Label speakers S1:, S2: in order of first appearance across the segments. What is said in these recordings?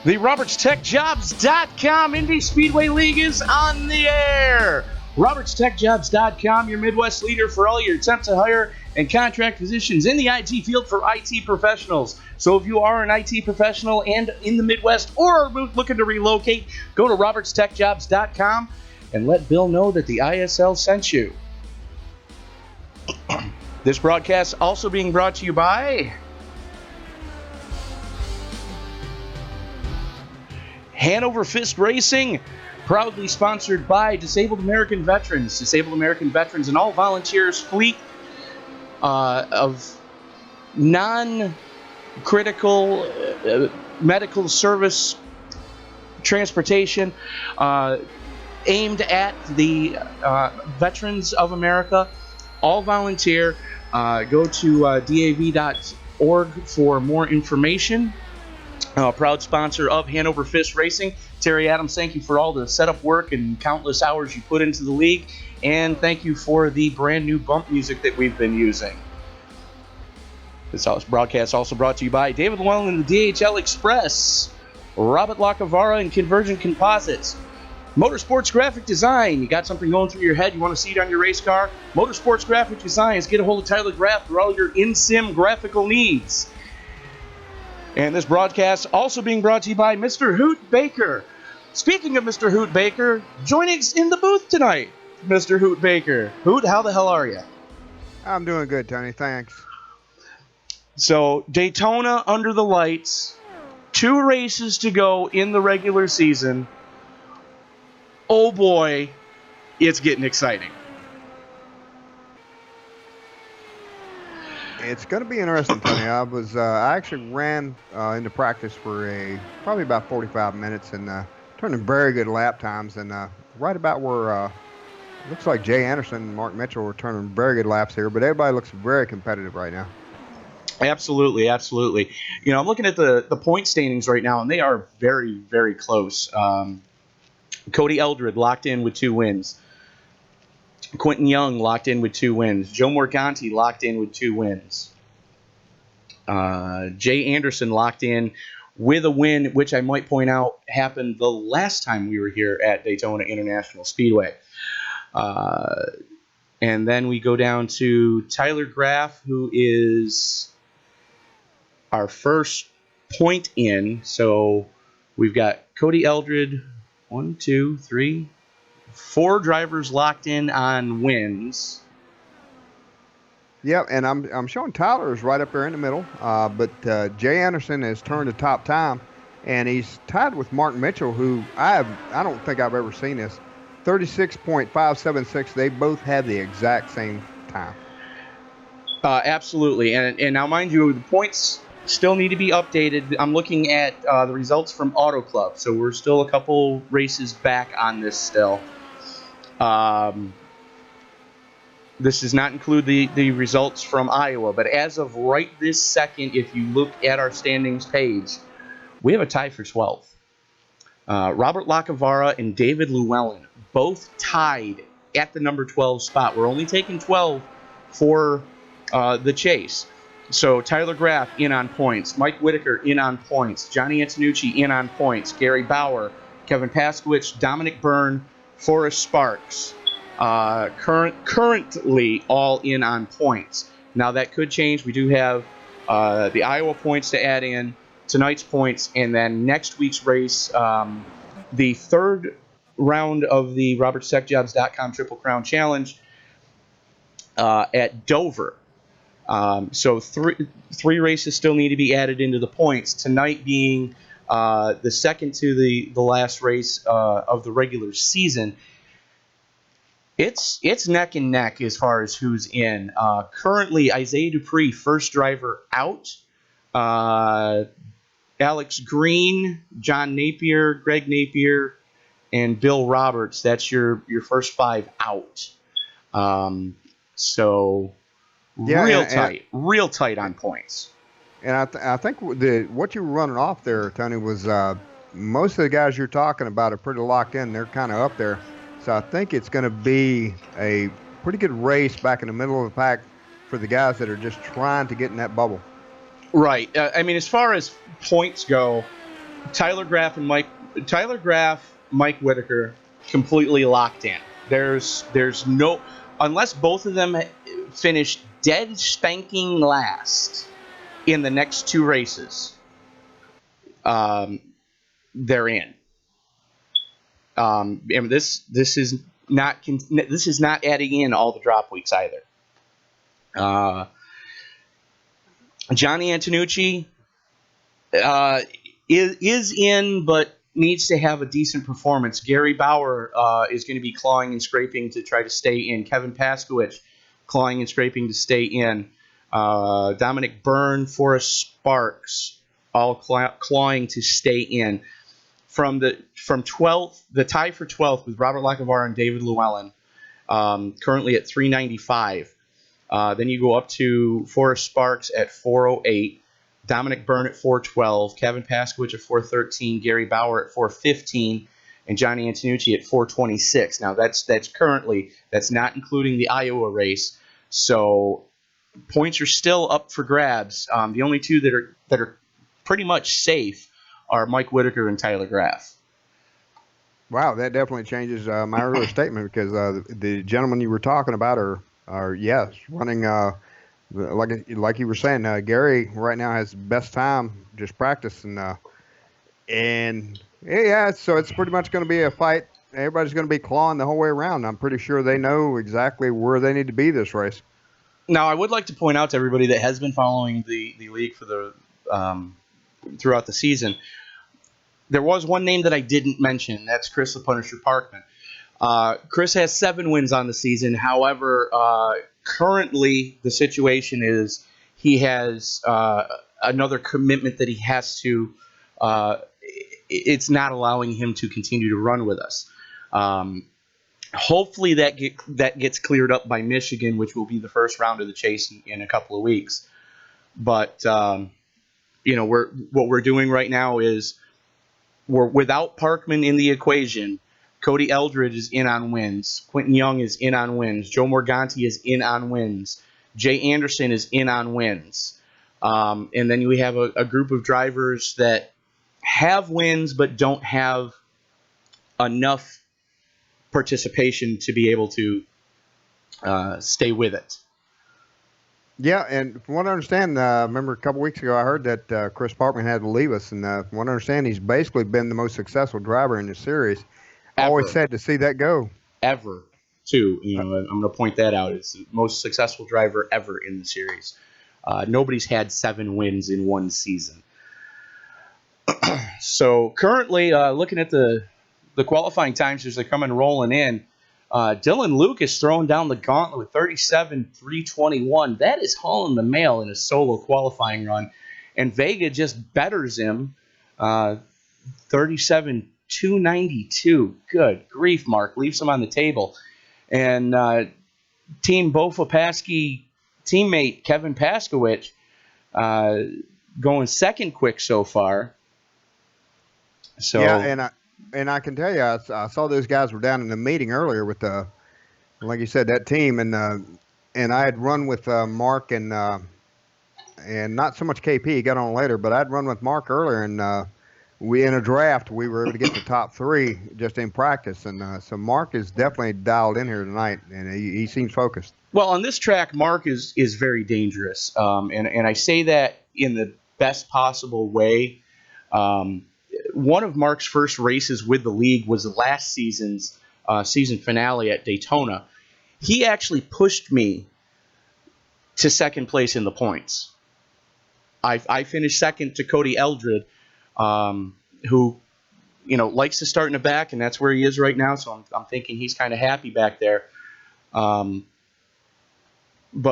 S1: The RobertsTechJobs.com Indy Speedway League is on the air. RobertsTechJobs.com, your Midwest leader for all your attempt to hire and contract positions in the IT field for IT professionals. So if you are an IT professional and in the Midwest or are looking to relocate, go to RobertsTechJobs.com and let Bill know that the ISL sent you. This broadcast also being brought to you by Hanover Fist Racing, proudly sponsored by Disabled American Veterans. Disabled American Veterans and all volunteers fleet of non-critical medical service transportation aimed at the veterans of America. All volunteer. Go to dav.org for more information. Proud sponsor of Hanover Fist Racing. Terry Adams, thank you for all the setup work and countless hours you put into the league. And thank you for the brand new bump music that we've been using. This broadcast also brought to you by David Llewellyn and the DHL Express, Robert Lacavara and Convergent Composites, Motorsports Graphic Design. You got something going through your head, you want to see it on your race car? Motorsports Graphic Designs. Get a hold of Tyler Graff for all your in-sim graphical needs. And this broadcast also being brought to you by Mr. Hoot Baker. Speaking of Mr. Hoot Baker, joining us in the booth tonight, Mr. Hoot Baker. Hoot, how the hell are you?
S2: I'm doing good, Tony. Thanks.
S1: So, Daytona under the lights, 2 races to go in the regular season. Oh boy, it's getting exciting.
S2: It's going to be interesting, Tony. I actually ran into practice for probably about 45 minutes and turned in very good lap times, and right about where looks like Jay Anderson and Mark Mitchell were turning very good laps here, but everybody looks very competitive right now.
S1: Absolutely, absolutely. You know, I'm looking at the point standings right now, and they are very, very close. Cody Eldred locked in with 2 wins. Quentin Young locked in with 2 wins. Joe Morganti locked in with 2 wins. Jay Anderson locked in with a win, which I might point out happened the last time we were here at Daytona International Speedway. And then we go down to Tyler Graff, who is our first point in. So we've got Cody Eldred, 1, 2, 3, 4 drivers locked in on wins.
S2: Yep, and I'm showing Tyler is right up there in the middle, but Jay Anderson has turned the top time, and he's tied with Mark Mitchell, who I don't think I've ever seen this, 36.576. They both have the exact same time.
S1: Absolutely, and now mind you, the points still need to be updated. I'm looking at the results from Auto Club, so we're still a couple races back on this still. This does not include the results from Iowa, but as of right this second, if you look at our standings page, we have a tie for 12th. Robert Lacavara and David Llewellyn both tied at the number 12 spot. We're only taking 12 for the chase. So Tyler Graff in on points, Mike Whitaker in on points, Johnny Antonucci in on points, Gary Bauer, Kevin Paskowicz, Dominic Byrne, Forrest Sparks, currently all in on points. Now that could change. We do have the Iowa points to add in, tonight's points, and then next week's race, the third round of the RobertsTechJobs.com Triple Crown Challenge at Dover. So three races still need to be added into the points. Tonight being the second to the last race of the regular season. It's neck and neck as far as who's in. Currently, Isaiah Dupree, first driver out. Alex Green, John Napier, Greg Napier, and Bill Roberts. That's your first 5 out. So real tight on points.
S2: And I think what you were running off there, Tony, was most of the guys you're talking about are pretty locked in. They're kind of up there. So I think it's going to be a pretty good race back in the middle of the pack for the guys that are just trying to get in that bubble.
S1: Right. I mean, as far as points go, Tyler Graff, Mike Whitaker, completely locked in. There's no, unless both of them finish dead spanking last in the next two races, um, they're in. And this is not adding in all the drop weeks either. Johnny Antonucci uh, is in, but needs to have a decent performance. Gary Bauer is going to be clawing and scraping to try to stay in. Kevin Paskowicz clawing and scraping to stay in. Dominic Byrne, Forrest Sparks, all clawing to stay in. From 12th, the tie for 12th with Robert Lacavara and David Llewellyn, currently at 395. Then you go up to Forrest Sparks at 408. Dominic Byrne at 412, Kevin Paskowicz at 413, Gary Bauer at 415, and Johnny Antonucci at 426. Now that's not including the Iowa race, so points are still up for grabs. The only two that are pretty much safe are Mike Whitaker and Tyler Graff.
S2: Wow, that definitely changes my earlier statement, because the gentlemen you were talking about are yes, running. Like you were saying, Gary right now has best time just practicing, and yeah, so it's pretty much going to be a fight. Everybody's going to be clawing the whole way around. I'm pretty sure they know exactly where they need to be this race.
S1: Now, I would like to point out to everybody that has been following the league for the throughout the season, there was one name that I didn't mention. That's Chris the Punisher Parkman. Chris has 7 wins on the season. However, currently the situation is he has another commitment that he has to. It's not allowing him to continue to run with us. Hopefully that gets cleared up by Michigan, which will be the first round of the chase in a couple of weeks. But what we're doing right now is we're without Parkman in the equation. Cody Eldred is in on wins. Quentin Young is in on wins. Joe Morganti is in on wins. Jay Anderson is in on wins. And then we have a group of drivers that have wins but don't have enough participation to be able to stay with it.
S2: Yeah, and from what I understand, remember a couple weeks ago I heard that Chris Parkman had to leave us, and from what I understand, he's basically been the most successful driver in the series. Always sad to see that go.
S1: Ever, too. I'm going to point that out. It's the most successful driver ever in the series. Nobody's had 7 wins in one season. So currently, looking at the qualifying times as they're coming rolling in, Dylan Luke is throwing down the gauntlet with 37.321. That is hauling the mail in a solo qualifying run. And Vega just betters him 37.292. Good grief, Mark. Leaves him on the table. And Team Bofa-Paskey teammate Kevin Paskowicz going second quick so far. So
S2: yeah, and I can tell you, I saw those guys were down in the meeting earlier with like you said, that team, and I had run with Mark and not so much KP. He got on later, but I'd run with Mark earlier, and we in a draft we were able to get the top 3 just in practice, and so Mark is definitely dialed in here tonight, and he seems focused.
S1: Well, on this track, Mark is very dangerous, and I say that in the best possible way. One of Mark's first races with the league was last season's season finale at Daytona. He actually pushed me to second place in the points. I finished second to Cody Eldred, who likes to start in the back, and that's where he is right now. So I'm thinking he's kind of happy back there. But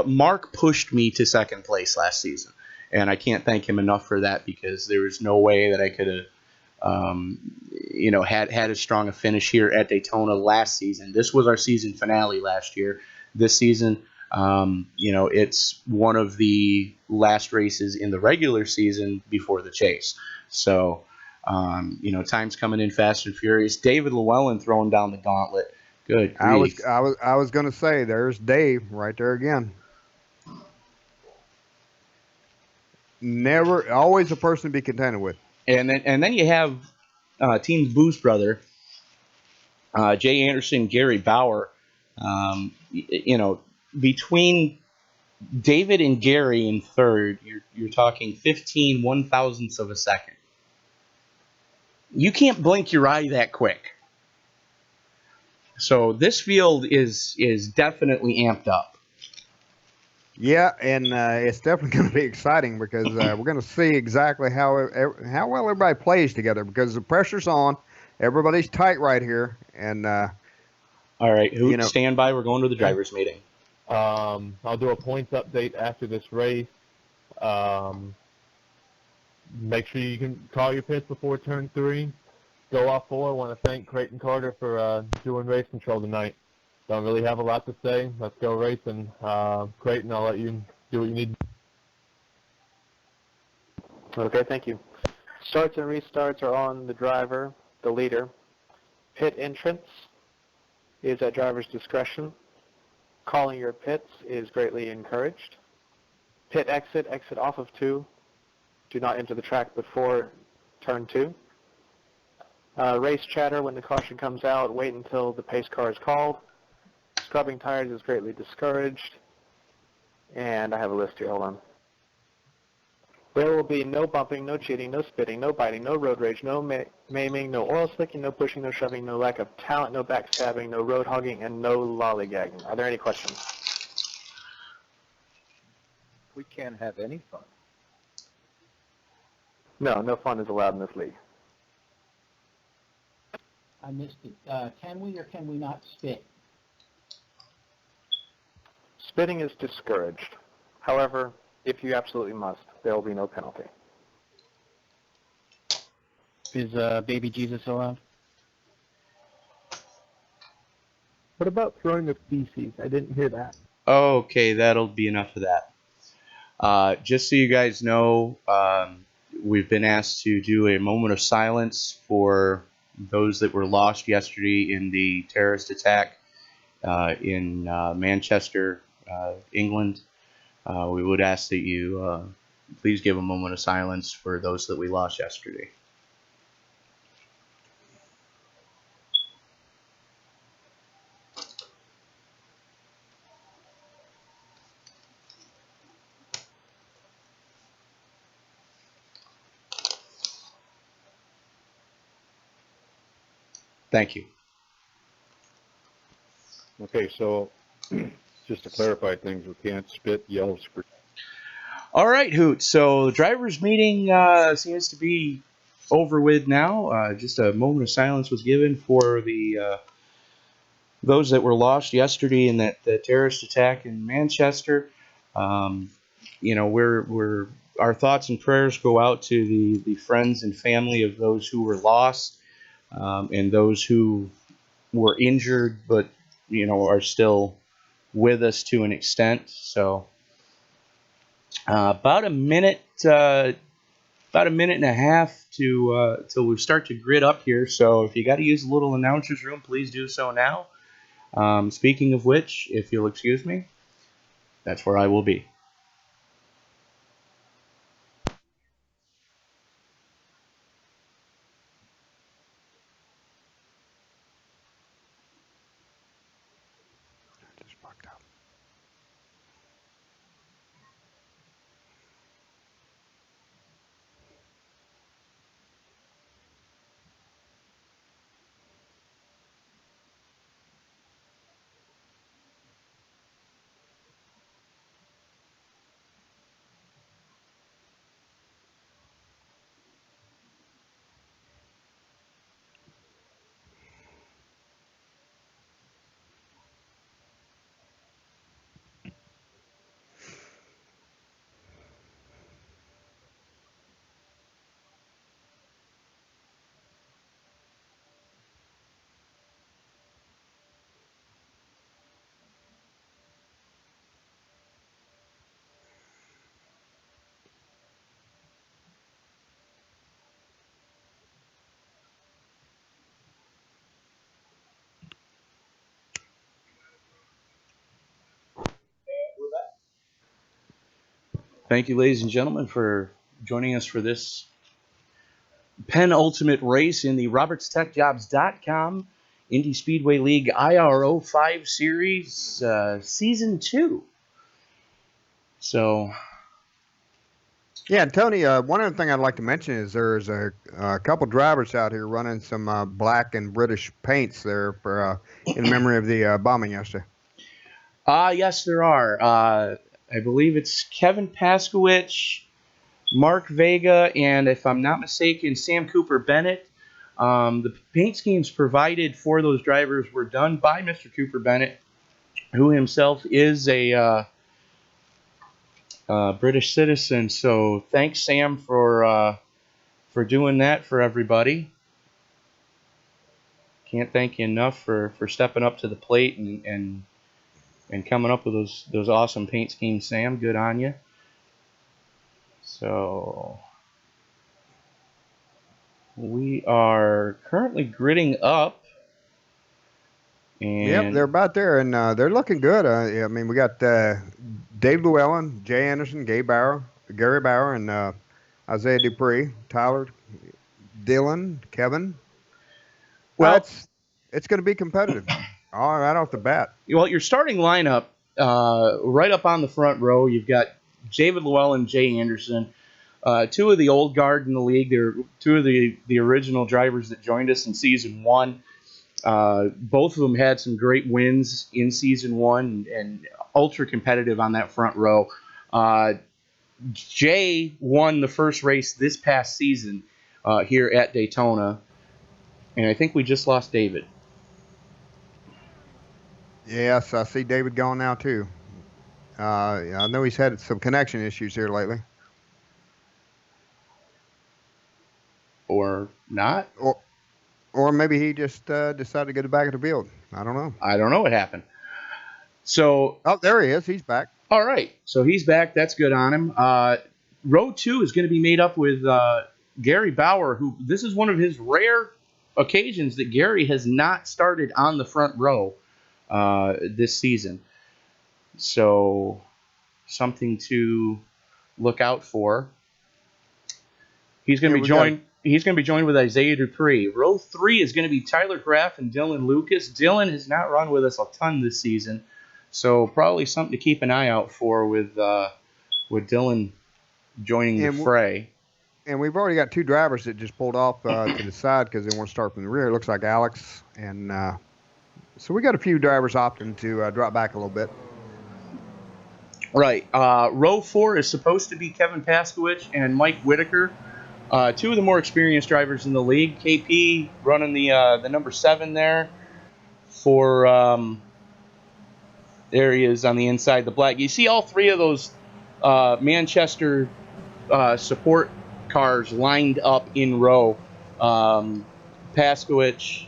S1: Mark pushed me to second place last season, and I can't thank him enough for that, because there was no way that I could have had as strong a finish here at Daytona last season. This was our season finale last year. This season, it's one of the last races in the regular season before the chase. So, time's coming in fast and furious. David Llewellyn throwing down the gauntlet. Good grief.
S2: I was going to say, there's Dave right there again. Never, always a person to be contended with.
S1: And then you have Team Boo's brother, Jay Anderson, Gary Bauer. Between David and Gary in third, you're talking 15 one-thousandths of a second. You can't blink your eye that quick. So this field is definitely amped up.
S2: Yeah, and it's definitely going to be exciting because we're going to see exactly how well everybody plays together because the pressure's on. Everybody's tight right here, and
S1: All right,
S2: you
S1: Hoot,
S2: know,
S1: stand by. We're going to the drivers' meeting.
S3: I'll do a points update after this race. Make sure you can call your pits before turn 3. Go off 4. I want to thank Creighton Carter for doing race control tonight. Don't really have a lot to say. Let's go racing. Creighton, I'll let you do what you need.
S4: Okay, thank you. Starts and restarts are on the driver, the leader. Pit entrance is at driver's discretion. Calling your pits is greatly encouraged. Pit exit, exit off of 2. Do not enter the track before turn 2. Race chatter, when the caution comes out, wait until the pace car is called. Scrubbing tires is greatly discouraged. And I have a list here, hold on. There will be no bumping, no cheating, no spitting, no biting, no road rage, no maiming, no oil slicking, no pushing, no shoving, no lack of talent, no backstabbing, no road hogging, and no lollygagging. Are there any questions?
S5: We can't have any fun.
S4: No, no fun is allowed in this league.
S6: I missed it. Can we or can we not spit?
S4: Spitting is discouraged. However, if you absolutely must, there will be no penalty.
S6: Is baby Jesus allowed?
S3: What about throwing of feces? I didn't hear that.
S1: Okay, that'll be enough of that. Just so you guys know, we've been asked to do a moment of silence for those that were lost yesterday in the terrorist attack in Manchester, England. We would ask that you please give a moment of silence for those that we lost yesterday. Thank you.
S5: Okay, so just to clarify things, we can't spit, yell, scream.
S1: All right, Hoot. So the drivers' meeting seems to be over with now. Just a moment of silence was given for the those that were lost yesterday in that the terrorist attack in Manchester. Um, we're our thoughts and prayers go out to the friends and family of those who were lost and those who were injured, but are still with us to an extent. So about a minute and a half to till we start to grid up here. So if you got to use a little announcer's room, please do so now. Speaking of which, if you'll excuse me, that's where I will be.
S2: just fucked up.
S1: Thank you, ladies and gentlemen, for joining us for this Penultimate race in the RobertsTechJobs.com Indy Speedway League IR05 Series Season 2. So,
S2: Yeah, and Tony, one other thing I'd like to mention is there's a couple drivers out here running some black and British paints there for in memory of the bombing yesterday.
S1: yes, there are. I believe it's Kevin Paskowicz, Mark Vega, and if I'm not mistaken, Sam Cooper Bennett. The paint schemes provided for those drivers were done by Mr. Cooper Bennett, who himself is a British citizen. So thanks, Sam, for doing that for everybody. Can't thank you enough for stepping up to the plate and coming up with those awesome paint schemes, Sam. Good on you. So we are currently gridding up. And
S2: Yep, they're about there, and they're looking good. I mean, we got Dave Llewellyn, Jay Anderson, Gary Bauer, and Isaiah Dupree, Tyler, Dylan, Kevin.
S1: Well,
S2: it's going to be competitive. All right off the bat.
S1: Well, your starting lineup, right up on the front row, you've got David Llewellyn, Jay Anderson, two of the old guard in the league. They're two of the original drivers that joined us in Season 1. Both of them had some great wins in Season 1 and ultra competitive on that front row. Jay won the first race this past season here at Daytona, and I think we just lost David.
S2: Yes, I see David gone now too. I know he's had some connection issues here lately.
S1: Or not?
S2: Or maybe he just decided to go to the back of the field. I don't know.
S1: I don't know what happened. So,
S2: oh, there he is. He's back.
S1: All right. So he's back. That's good on him. Row 2 is going to be made up with Gary Bauer, who this is one of his rare occasions that Gary has not started on the front row this season. So something to look out for. He's going to be joined. He's going to be joined with Isaiah Dupree. Row 3 is going to be Tyler Graff and Dylan Lucas. Dylan has not run with us a ton this season, so probably something to keep an eye out for with Dylan joining the fray.
S2: And we've already got two drivers that just pulled off to the side because they want to start from the rear. It looks like Alex, and so we got a few drivers opting to drop back a little bit.
S1: Right. Row 4 is supposed to be Kevin Paskowicz and Mike Whitaker. Two of the more experienced drivers in the league. KP running the number 7 there for there he is on the inside, the black. You see all three of those Manchester support cars lined up in row. Paskowicz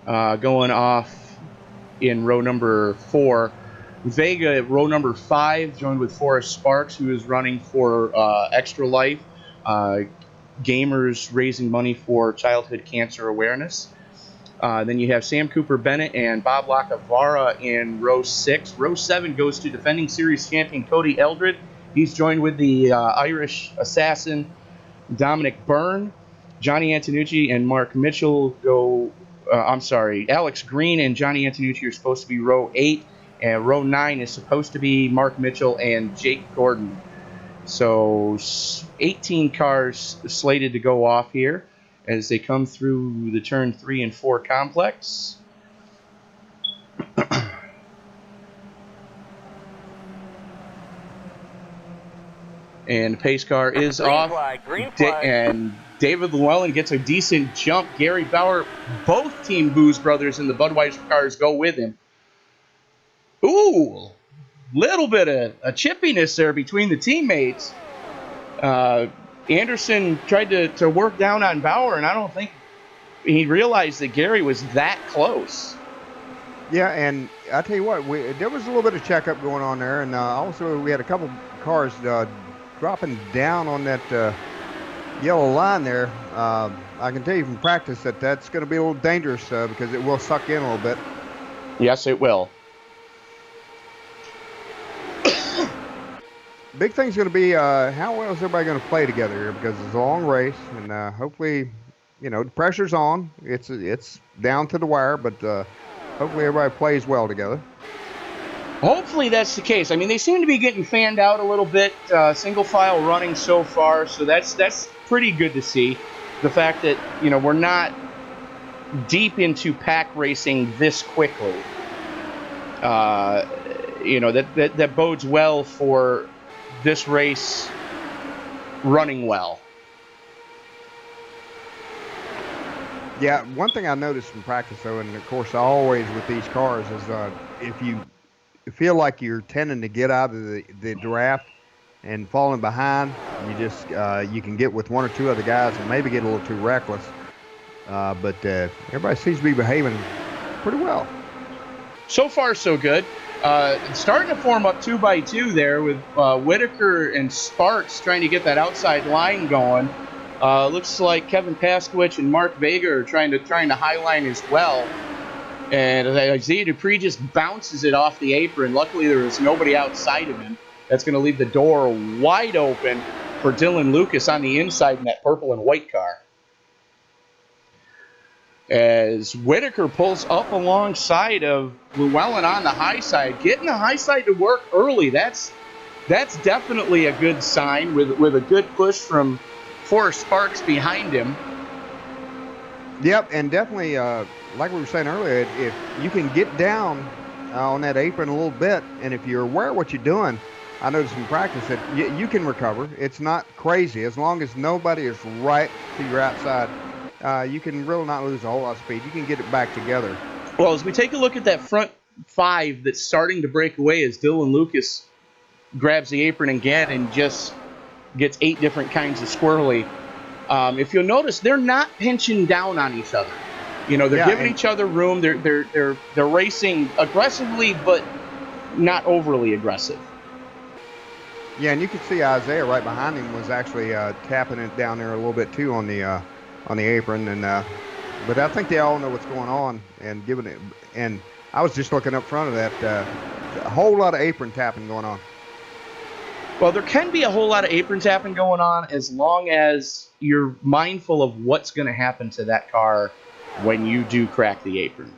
S1: going off in row number 4. Vega at row number 5, joined with Forrest Sparks, who is running for Extra Life, Gamers raising money for childhood cancer awareness. Then you have Sam Cooper Bennett and Bob Lacavara in row 6. Row 7 goes to defending series champion Cody Eldred. He's joined with the Irish assassin Dominic Byrne. Johnny Antonucci and Mark Mitchell go. Alex Green and Johnny Antonucci are supposed to be row 8. And row 9 is supposed to be Mark Mitchell and Jake Gordon. So 18 cars slated to go off here as they come through the turn 3 and 4 complex. And the pace car is off.
S7: Green flag.
S1: And David Llewellyn gets a decent jump. Gary Bauer, both Team Booze brothers in the Budweiser cars go with him. Ooh, little bit of a chippiness there between the teammates. Anderson tried to work down on Bauer, and I don't think he realized that Gary was that close.
S2: Yeah, and I tell you what, there was a little bit of checkup going on there, and also we had a couple cars dropping down on that yellow line there. I can tell you from practice that's going to be a little dangerous because it will suck in a little bit.
S1: Yes, it will.
S2: big thing's going to be how well is everybody going to play together here, because it's a long race, and hopefully, the pressure's on. It's down to the wire, but hopefully everybody plays well together.
S1: Hopefully that's the case. I mean, they seem to be getting fanned out a little bit, single file running so far, so that's pretty good to see. The fact that, we're not deep into pack racing this quickly, that bodes well for this race running well.
S2: Yeah, one thing I noticed from practice, though, and of course always with these cars, is if you feel like you're tending to get out of the draft and falling behind, you can get with one or two other guys and maybe get a little too reckless. But everybody seems to be behaving pretty well.
S1: So far, so good. Starting to form up 2x2 there with Whitaker and Sparks trying to get that outside line going. Looks like Kevin Paskowicz and Mark Vega are trying to highline as well. And Isaiah Dupree just bounces it off the apron. Luckily, there was nobody outside of him. That's going to leave the door wide open for Dylan Lucas on the inside in that purple and white car. As Whitaker pulls up alongside of Llewellyn on the high side, getting the high side to work early. That's definitely a good sign with a good push from Forrest Sparks behind him.
S2: Yep, and definitely, like we were saying earlier, if you can get down on that apron a little bit, and if you're aware of what you're doing, I noticed in practice that you can recover. It's not crazy. As long as nobody is right to your outside, you can really not lose a whole lot of speed. You can get it back together.
S1: Well, as we take a look at that front five that's starting to break away as Dylan Lucas grabs the apron again and just gets 8 different kinds of squirrely. If you'll notice, they're not pinching down on each other. They're giving each other room. They're racing aggressively, but not overly aggressive.
S2: Yeah, and you can see Isaiah right behind him was actually tapping it down there a little bit too on the apron, and but I think they all know what's going on and giving it. And I was just looking up front of that, a whole lot of apron tapping going on.
S1: Well, there can be a whole lot of apron tapping going on as long as you're mindful of what's going to happen to that car when you do crack the apron.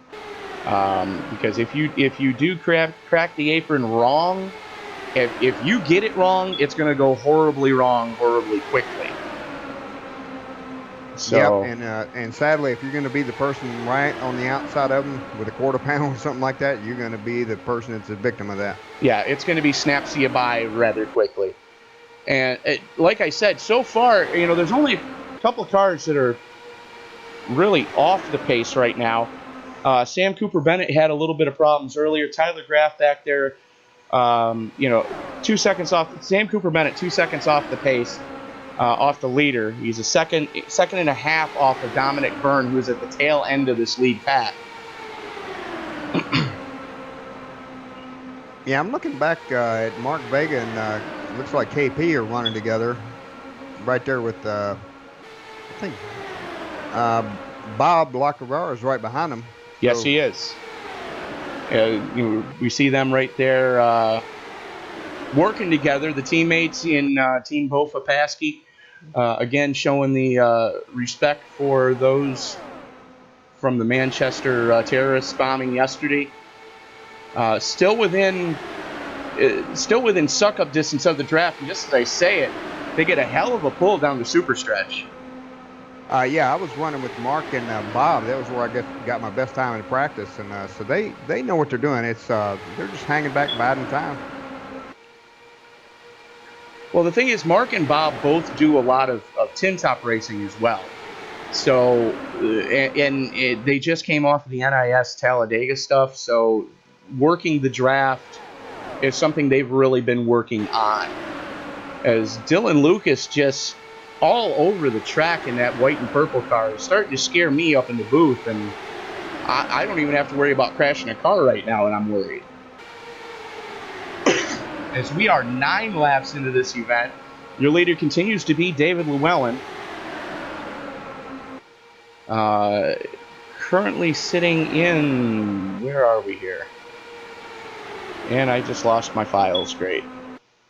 S1: Because if you do crack the apron wrong, if you get it wrong, it's going to go horribly wrong horribly quickly. So,
S2: yep, and sadly, if you're going to be the person right on the outside of them with a quarter panel or something like that, you're going to be the person that's a victim of that.
S1: Yeah, it's going to be snaps you by rather quickly. And like I said, so far, there's only a couple of cars that are really off the pace right now. Sam Cooper Bennett had a little bit of problems earlier. Tyler Graff back there, 2 seconds off. Sam Cooper Bennett, 2 seconds off the pace. Off the leader. He's a second and a half off of Dominic Byrne, who's at the tail end of this lead pack.
S2: Yeah, I'm looking back at Mark Vega, and it looks like KP are running together right there with, I think, Bob Lacavara is right behind him.
S1: Yes, he is. We see them right there working together, the teammates in Team Bofa Paskey. Again, showing the respect for those from the Manchester terrorist bombing yesterday. Still within suck-up distance of the draft, and just as I say it, they get a hell of a pull down the super stretch.
S2: Yeah, I was running with Mark and Bob. That was where I got my best time in practice, and so they know what they're doing. It's they're just hanging back, biding time.
S1: Well, the thing is, Mark and Bob both do a lot of tin top racing as well. So, and they just came off of the NIS Talladega stuff. So, working the draft is something they've really been working on. As Dylan Lucas just all over the track in that white and purple car is starting to scare me up in the booth, and I don't even have to worry about crashing a car right now, and I'm worried. As we are 9 laps into this event, your leader continues to be David Llewellyn. Currently sitting in, where are we here? And I just lost my files, great.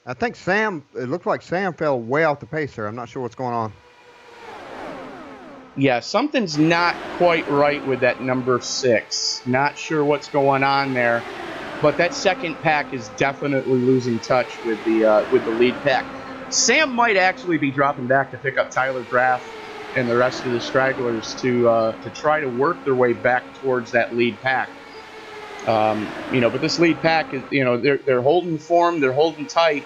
S2: I think it looks like Sam fell way off the pace there. I'm not sure what's going on.
S1: Yeah, something's not quite right with that number 6. Not sure what's going on there, but that second pack is definitely losing touch with the lead pack. Sam might actually be dropping back to pick up Tyler Graff and the rest of the stragglers to try to work their way back towards that lead pack. But this lead pack is, they're holding form, they're holding tight,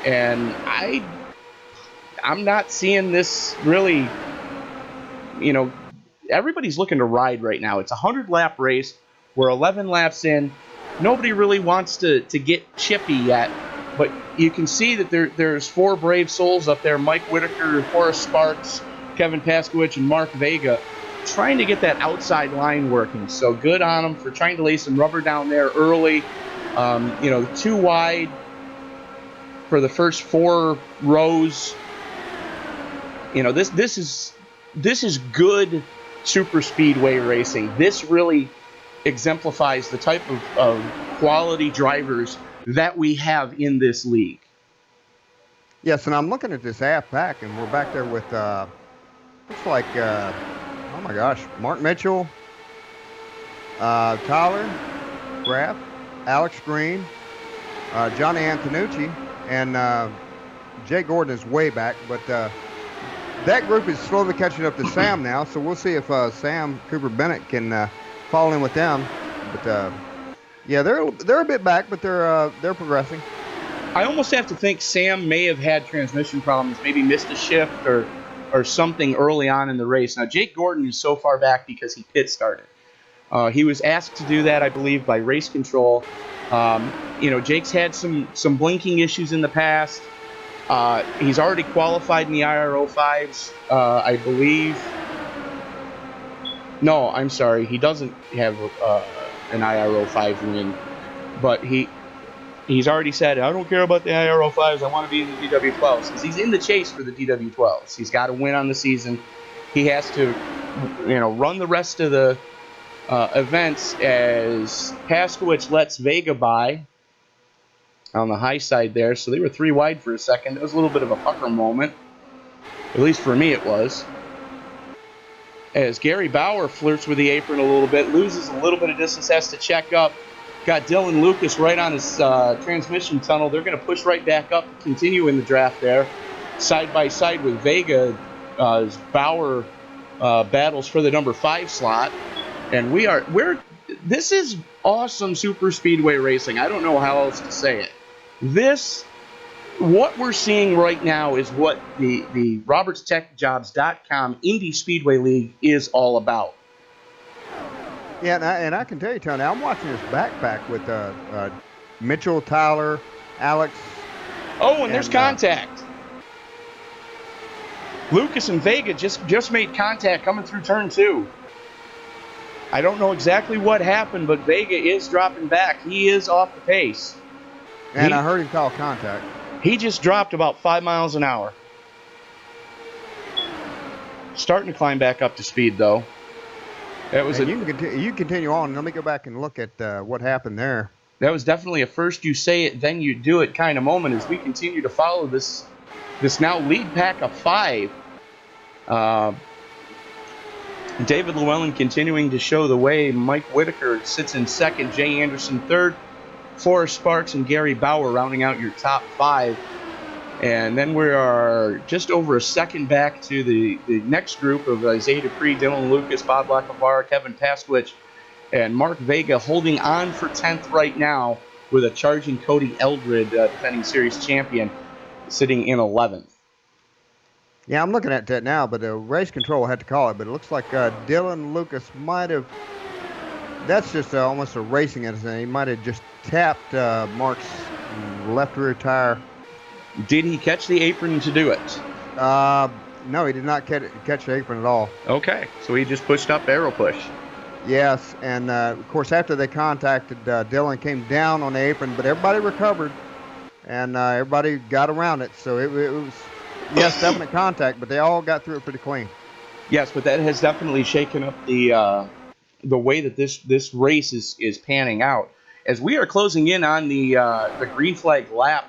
S1: and I'm not seeing this really. Everybody's looking to ride right now. It's a 100-lap race. We're 11 laps in. Nobody really wants to get chippy yet, but you can see that there's 4 brave souls up there: Mike Whitaker, Forrest Sparks, Kevin Paskowicz, and Mark Vega, trying to get that outside line working. So good on them for trying to lay some rubber down there early. Too wide for the first 4 rows. This is good super speedway racing. This really exemplifies the type of quality drivers that we have in this league.
S2: Yes, and I'm looking at this half pack, and we're back there with looks like oh my gosh, Mark Mitchell, Tyler Graff, Alex Green, Johnny Antonucci, and Jay Gordon is way back, but that group is slowly catching up to Sam now, so we'll see if Sam Cooper Bennett can fall in with them. But yeah, they're a bit back, but they're progressing.
S1: I almost have to think Sam may have had transmission problems, maybe missed a shift or something early on in the race. Now, Jake Gordon is so far back because he pit started. He was asked to do that, I believe, by race control. Jake's had some blinking issues in the past. He's already qualified in the IR05s, I believe. No, I'm sorry. He doesn't have an IR05 win, but he's already said, I don't care about the IR05s. I want to be in the DW12s, because he's in the chase for the DW12s. He's got to win on the season. He has to, run the rest of the events as Paskowicz lets Vega by on the high side there. So they were 3 wide for a second. It was a little bit of a pucker moment. At least for me it was. As Gary Bauer flirts with the apron a little bit, loses a little bit of distance, has to check up. Got Dylan Lucas right on his transmission tunnel. They're going to push right back up to continue in the draft there. Side by side with Vega as Bauer battles for the number 5 slot. And this is awesome super speedway racing. I don't know how else to say it. What we're seeing right now is what the RobertsTechJobs.com Indy Speedway League is all about.
S2: Yeah, and I can tell you, Tony, I'm watching this backpack with Mitchell, Tyler, Alex.
S1: Oh, and there's contact. Lucas and Vega just made contact coming through turn 2. I don't know exactly what happened, but Vega is dropping back. He is off the pace.
S2: And I heard him call contact.
S1: He just dropped about 5 miles an hour. Starting to climb back up to speed, though.
S2: You can continue on. Let me go back and look at what happened there.
S1: That was definitely a first you say it, then you do it kind of moment as we continue to follow this now lead pack of 5. David Llewellyn continuing to show the way. Mike Whitaker sits in second. Jay Anderson third. Forrest Sparks and Gary Bauer rounding out your top 5. And then we are just over a second back to the next group of Isaiah Dupree, Dylan Lucas, Bob Lacavara, Kevin Paskowicz, and Mark Vega holding on for 10th right now with a charging Cody Eldred, defending series champion, sitting in 11th.
S2: Yeah, I'm looking at that now, but race control had to call it. But it looks like Dylan Lucas might have. That's just almost a racing incident. He might have just tapped Mark's left rear tire.
S1: Did he catch the apron to do it?
S2: No, he did not catch the apron at all.
S1: Okay, so he just pushed up arrow push.
S2: Yes, and of course after they contacted, Dylan came down on the apron, but everybody recovered, and everybody got around it. So it was, yes, definite contact, but they all got through it pretty clean.
S1: Yes, but that has definitely shaken up the way that this race is panning out. As we are closing in on the green flag lap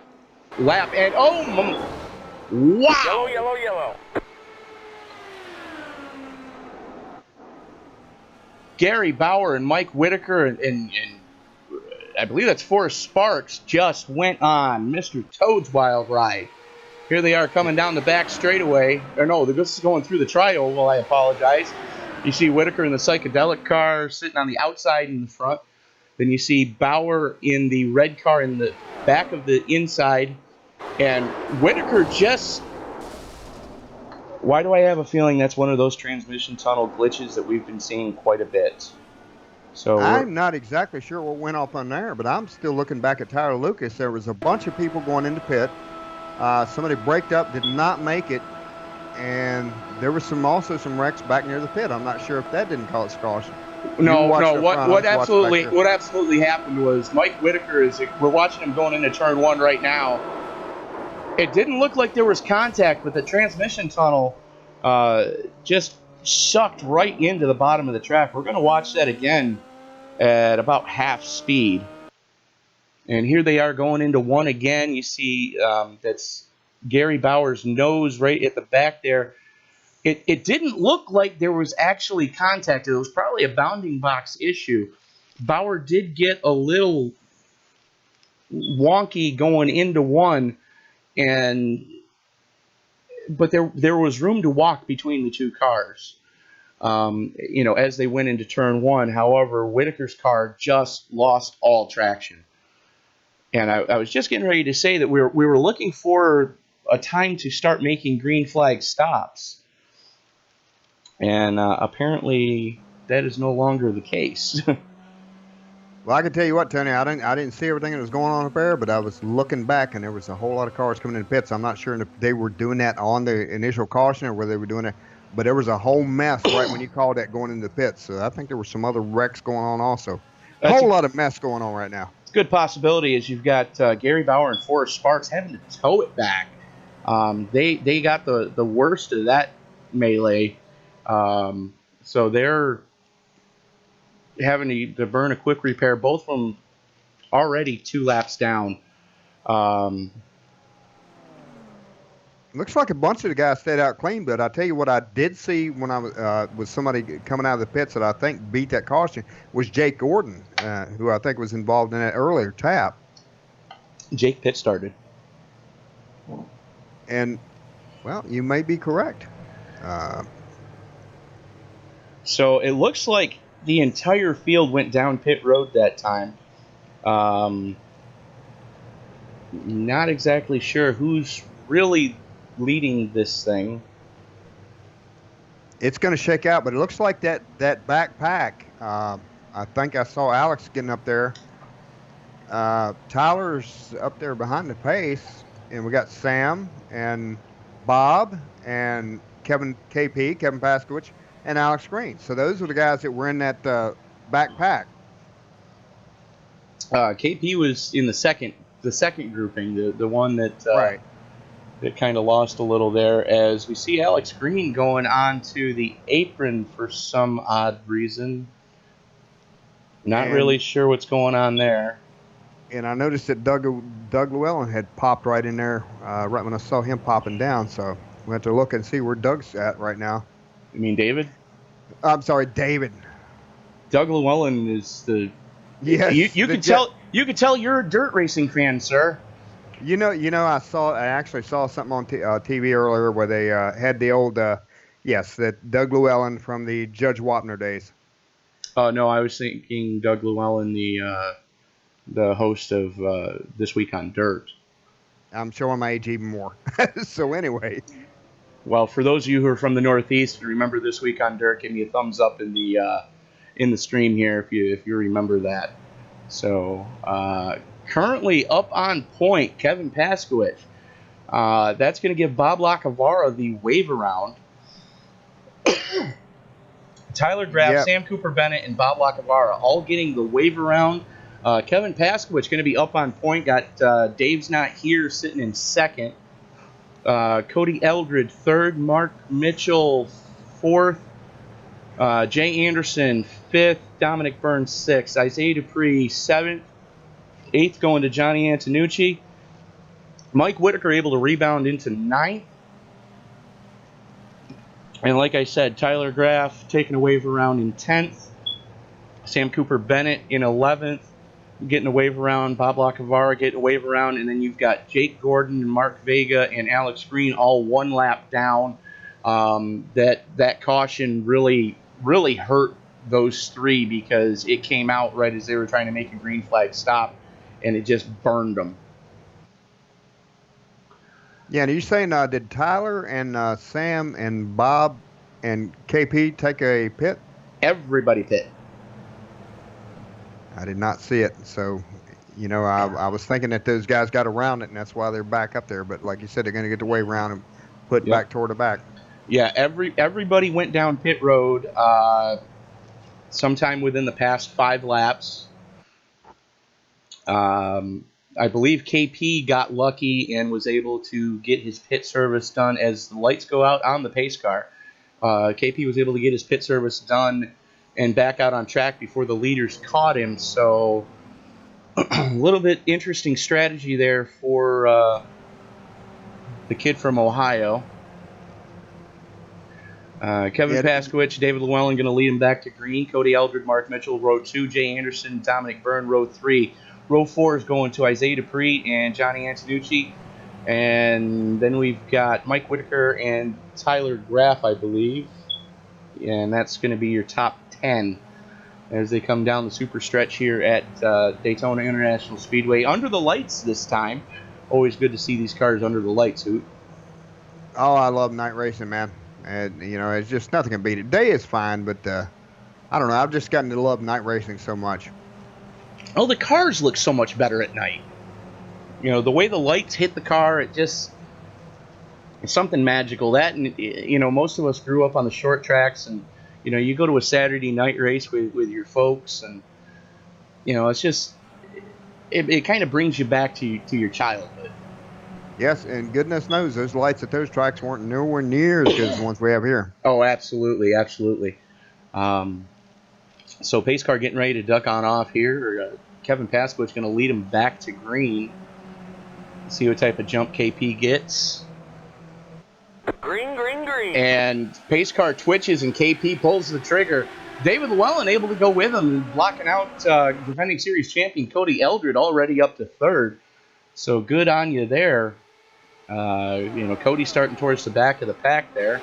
S1: lap, and wow!
S7: Yellow.
S1: Gary Bauer and Mike Whitaker and I believe that's Forrest Sparks just went on Mr. Toad's Wild Ride. Here they are coming down the back straightaway. Or no, this is going through the tri-oval, I apologize. You see Whitaker in the psychedelic car sitting on the outside in the front. Then you see Bauer in the red car in the back of the inside. And Whitaker just... Why do I have a feeling that's one of those transmission tunnel glitches that we've been seeing quite a bit? So
S2: I'm not exactly sure what went off on there, but I'm still looking back at Tyler Lucas. There was a bunch of people going into pit. Somebody braked up, did not make it, and there was also some wrecks back near the pit. I'm not sure if that didn't cause caution.
S1: No. What absolutely happened was Mike Whitaker we're watching him going into turn 1 right now. It didn't look like there was contact, but the transmission tunnel just sucked right into the bottom of the track. We're going to watch that again at about half speed. And here they are going into 1 again. You see that's Gary Bauer's nose right at the back there. It didn't look like there was actually contact. It was probably a bounding box issue. Bauer did get a little wonky going into 1, but there was room to walk between the two cars, as they went into turn 1. However, Whitaker's car just lost all traction. And I was just getting ready to say that we were looking for a time to start making green flag stops. And apparently that is no longer the case.
S2: Well, I can tell you what, Tony, I didn't see everything that was going on up there, but I was looking back, and there was a whole lot of cars coming in the pits. I'm not sure if they were doing that on the initial caution or whether they were doing it, but there was a whole mess right when you called that going into the pits. So I think there were some other wrecks going on also. A whole lot of mess going on right now.
S1: Good possibility is you've got Gary Bauer and Forrest Sparks having to tow it back. They got the worst of that melee. So they're having to burn a quick repair, both from already 2 laps down.
S2: Looks like a bunch of the guys stayed out clean, but I tell you what I did see when I was with somebody coming out of the pits that I think beat that caution was Jake Gordon, who I think was involved in that earlier tap.
S1: Jake pit started.
S2: And, well, you may be correct.
S1: So it looks like the entire field went down pit road that time. Not exactly sure who's really leading this thing.
S2: It's going to shake out, but it looks like that backpack. I think I saw Alex getting up there. Tyler's up there behind the pace, and we got Sam and Bob and Kevin Paskowitz, and Alex Green. So those were the guys that were in that backpack.
S1: KP was in the second grouping, the one that
S2: right.
S1: That kind of lost a little there, as we see Alex Green going on to the apron for some odd reason. Not really sure what's going on there.
S2: And I noticed that Doug Llewellyn had popped right in there right when I saw him popping down. So we have to look and see where Doug's at right now.
S1: You mean David?
S2: I'm sorry, David.
S1: Doug Llewellyn is the...
S2: Yes.
S1: You can tell you're a dirt racing fan, sir.
S2: You know, I actually saw something on TV earlier where they had the old, that Doug Llewellyn from the Judge Wapner days.
S1: Oh, no, I was thinking Doug Llewellyn, the host of This Week on Dirt.
S2: I'm showing my age even more. So anyway.
S1: Well, for those of you who are from the Northeast, remember This Week on Dirt, give me a thumbs up in the stream here if you remember that. So, currently up on point, Kevin Paskowitz. That's going to give Bob Lacavara the wave around. Tyler Graff, Sam Cooper Bennett, and Bob Lacavara all getting the wave around. Kevin Paskowitz going to be up on point. Got Dave's not here sitting in second. Cody Eldred third. Mark Mitchell fourth. Jay Anderson fifth. Dominic Burns sixth. Isaiah Dupree seventh. Eighth going to Johnny Antonucci. Mike Whitaker able to rebound into 9th. And like I said, Tyler Graff taking a wave around in 10th. Sam Cooper Bennett in 11th, getting a wave around. Bob Lacavara getting a wave around. And then you've got Jake Gordon and Mark Vega and Alex Green all 1 lap down. That caution really hurt those 3 because it came out right as they were trying to make a green flag stop, and it just burned them.
S2: Yeah, and are you saying did Tyler and Sam and Bob and KP take a pit?
S1: Everybody pit.
S2: I did not see it, so I was thinking that those guys got around it, and that's why they're back up there. But like you said, they're going to get the way around and put back toward the back.
S1: Yeah, everybody went down pit road sometime within the past 5 laps. I believe KP got lucky and was able to get his pit service done as the lights go out on the pace car. KP was able to get his pit service done and back out on track before the leaders caught him. So a little bit interesting strategy there for the kid from Ohio. Kevin Paskowicz, David Llewellyn going to lead him back to green. Cody Eldred, Mark Mitchell, row 2. Jay Anderson, Dominic Byrne, row 3. Row 4 is going to Isaiah Dupree and Johnny Antonucci. And then we've got Mike Whitaker and Tyler Graff, I believe. And that's going to be your top 10 as they come down the super stretch here at Daytona International Speedway. Under the lights this time. Always good to see these cars under the lights, Hoot.
S2: Oh, I love night racing, man. And, it's just nothing can beat it. Day is fine, but I don't know. I've just gotten to love night racing so much.
S1: Oh, the cars look so much better at night. The way the lights hit the car, it's something magical. That, and, most of us grew up on the short tracks, and, you go to a Saturday night race with your folks, and, it's just, it kind of brings you back to your childhood.
S2: Yes, and goodness knows those lights at those tracks weren't nowhere near as good as the ones we have here.
S1: Oh, absolutely, absolutely. So pace car getting ready to duck on off here. Kevin Paskowicz going to lead him back to green. See what type of jump KP gets.
S7: Green, green, green.
S1: And pace car twitches and KP pulls the trigger. David Llewellyn able to go with him, blocking out defending series champion Cody Eldred already up to 3rd. So good on you there. Cody starting towards the back of the pack there.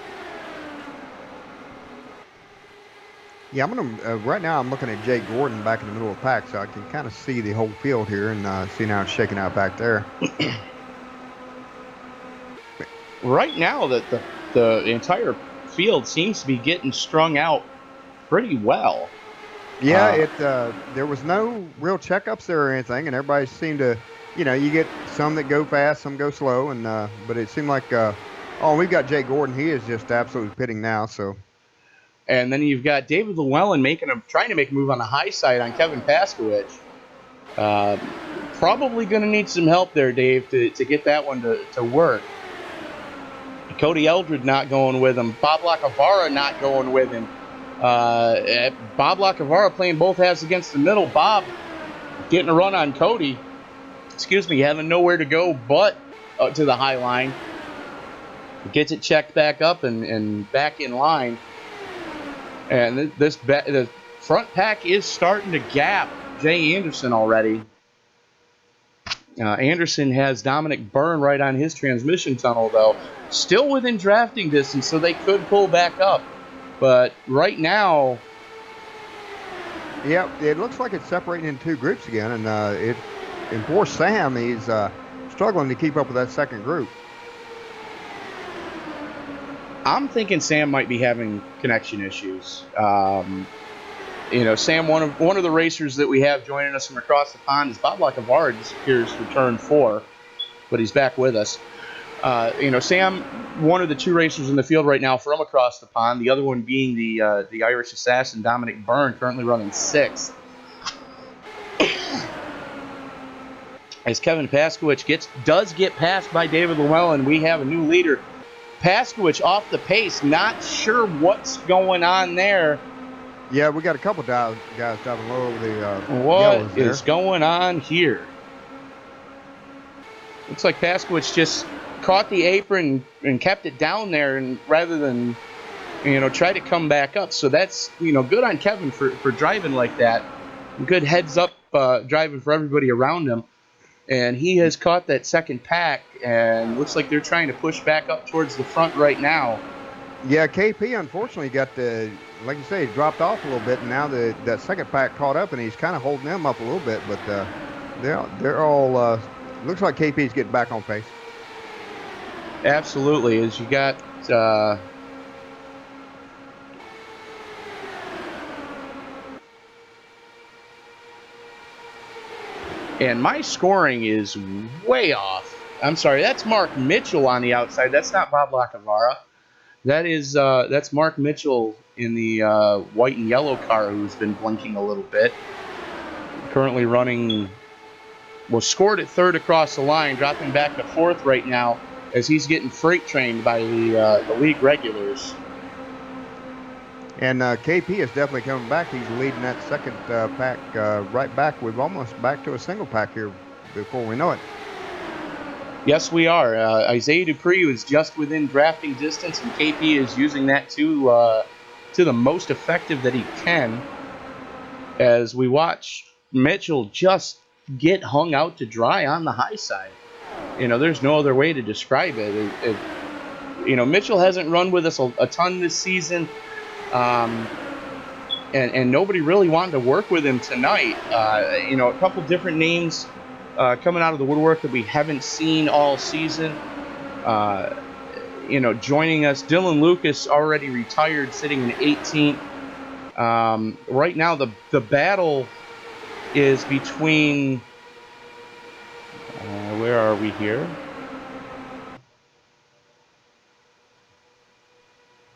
S2: Yeah, right now I'm looking at Jake Gordon back in the middle of the pack, so I can kind of see the whole field here and see how it's shaking out back there.
S1: Right now, the entire field seems to be getting strung out pretty well.
S2: Yeah, there was no real checkups there or anything, and everybody seemed to, you get some that go fast, some go slow, and but it seemed like, we've got Jake Gordon. He is just absolutely pitting now, so.
S1: And then you've got David Llewellyn trying to make a move on the high side on Kevin Paskowicz. Probably going to need some help there, Dave, to get that one to work. Cody Eldred not going with him. Bob Lacavara not going with him. Bob Lacavara playing both halves against the middle. Bob getting a run on Cody. Having nowhere to go but to the high line. Gets it checked back up and back in line. And the front pack is starting to gap Jay Anderson already. Anderson has Dominic Byrne right on his transmission tunnel, though. Still within drafting distance, so they could pull back up. But right now...
S2: Yeah, it looks like it's separating in 2 groups again. And poor Sam, he's struggling to keep up with that second group.
S1: I'm thinking Sam might be having connection issues. Sam, one of the racers that we have joining us from across the pond is Bob Lacavara. Disappears for turn 4, but he's back with us. Sam, one of the 2 racers in the field right now from across the pond. The other one being the Irish assassin Dominic Byrne, currently running 6th. As Kevin Paskowicz does get passed by David Llewellyn, we have a new leader. Paskowicz off the pace, not sure what's going on there.
S2: Yeah, we got a couple guys driving low over the
S1: What is going on here? Looks like Paskowitz just caught the apron and kept it down there, and rather than try to come back up. So that's good on Kevin for driving like that. Good heads up driving for everybody around him. And he has caught that second pack, and looks like they're trying to push back up towards the front right now.
S2: Yeah, KP unfortunately got like you say, he dropped off a little bit, and now that second pack caught up, and he's kind of holding them up a little bit. But they're all looks like KP's getting back on pace.
S1: Absolutely, as you got. And my scoring is way off. I'm sorry, that's Mark Mitchell on the outside. That's not Bob Lacavara. That's Mark Mitchell in the white and yellow car, who's been blinking a little bit. Currently running, scored at third across the line, dropping back to fourth right now as he's getting freight trained by the league regulars.
S2: And KP is definitely coming back. He's leading that second pack right back. We've almost back to a single pack here before we know it.
S1: Yes, we are. Isaiah Dupree is just within drafting distance, and KP is using that to the most effective that he can. As we watch Mitchell just get hung out to dry on the high side. There's no other way to describe it. Mitchell hasn't run with us a ton this season, and nobody really wanted to work with him tonight. A couple different names coming out of the woodwork that we haven't seen all season. Joining us, Dylan Lucas already retired, sitting in 18th. Right now, the battle is between. Where are we here?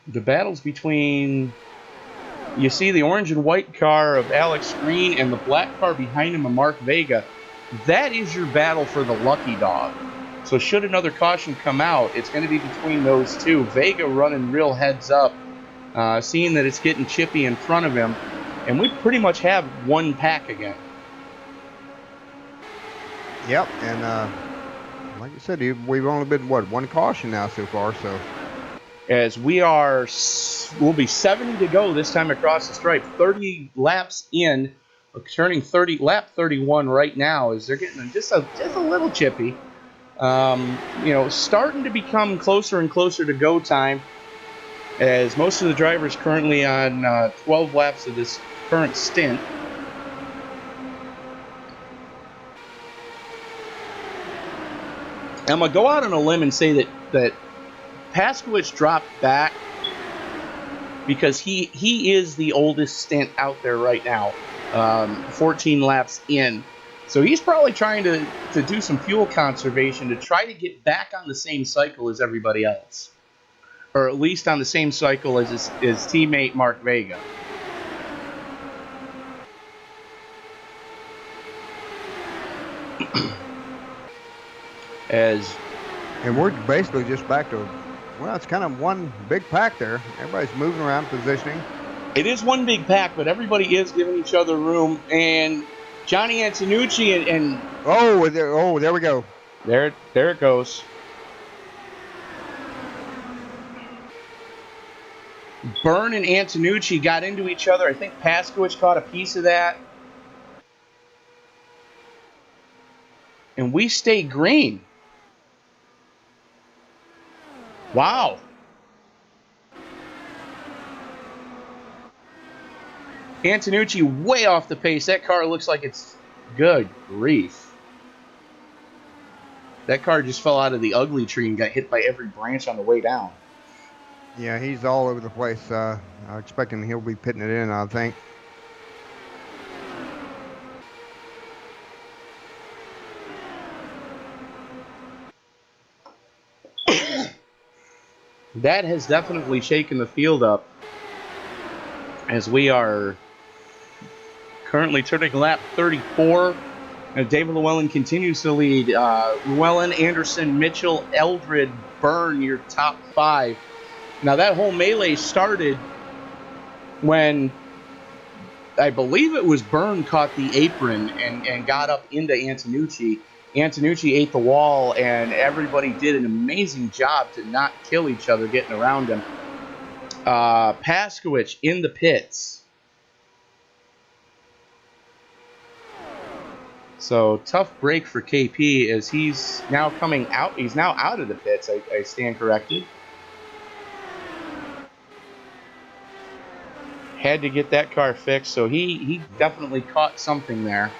S1: The battle's between. You see the orange and white car of Alex Green and the black car behind him of Mark Vega. That is your battle for the lucky dog. So should another caution come out, it's going to be between those two. Vega running real heads up, seeing that it's getting chippy in front of him. And we pretty much have one pack again.
S2: Yep, and like you said, we've only been, one caution now so far, so.
S1: As we'll be 70 to go this time across the stripe. 30 laps in, turning lap 31 right now, as they're getting just a little chippy. Starting to become closer and closer to go time, as most of the drivers currently on 12 laps of this current stint. I'm going to go out on a limb and say that Paskowitz dropped back because he is the oldest stint out there right now, 14 laps in. So he's probably trying to do some fuel conservation to try to get back on the same cycle as everybody else. Or at least on the same cycle as his teammate Mark Vega.
S2: And we're basically just back to, it's kind of one big pack there. Everybody's moving around, positioning.
S1: It is one big pack, but everybody is giving each other room. And Johnny Antonucci and
S2: there we go.
S1: There it goes. Byrne and Antonucci got into each other. I think Paskowitz caught a piece of that. And we stay green. Wow. Antonucci way off the pace. That car looks like it's good grief. That car just fell out of the ugly tree and got hit by every branch on the way down.
S2: Yeah, he's all over the place. I'm expecting he'll be pitting it in, I think.
S1: That has definitely shaken the field up, as we are currently turning lap 34. And David Llewellyn continues to lead. Llewellyn, Anderson, Mitchell, Eldred, Byrne, your top five. Now, that whole melee started when I believe it was Byrne caught the apron and got up into Antonucci. Antonucci ate the wall, and everybody did an amazing job to not kill each other getting around him. Paskowicz in the pits. So tough break for KP as he's now coming out. He's now out of the pits. I stand corrected. Had to get that car fixed, so he definitely caught something there.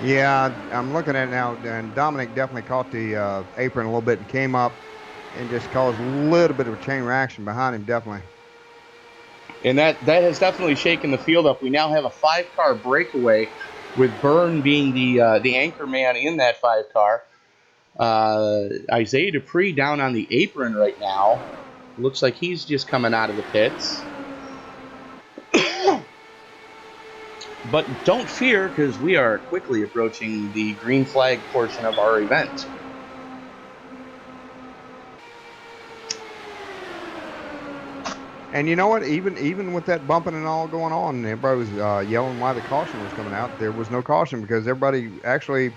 S2: Yeah, I'm looking at it now, and Dominic definitely caught the apron a little bit and came up and just caused a little bit of a chain reaction behind him, definitely.
S1: And that has definitely shaken the field up. We now have a 5-car breakaway with Byrne being the anchor man in that 5-car. Isaiah Dupree down on the apron right now. Looks like he's just coming out of the pits. But don't fear, because we are quickly approaching the green flag portion of our event.
S2: And you know what? Even with that bumping and all going on, everybody was yelling why the caution was coming out. There was no caution because everybody actually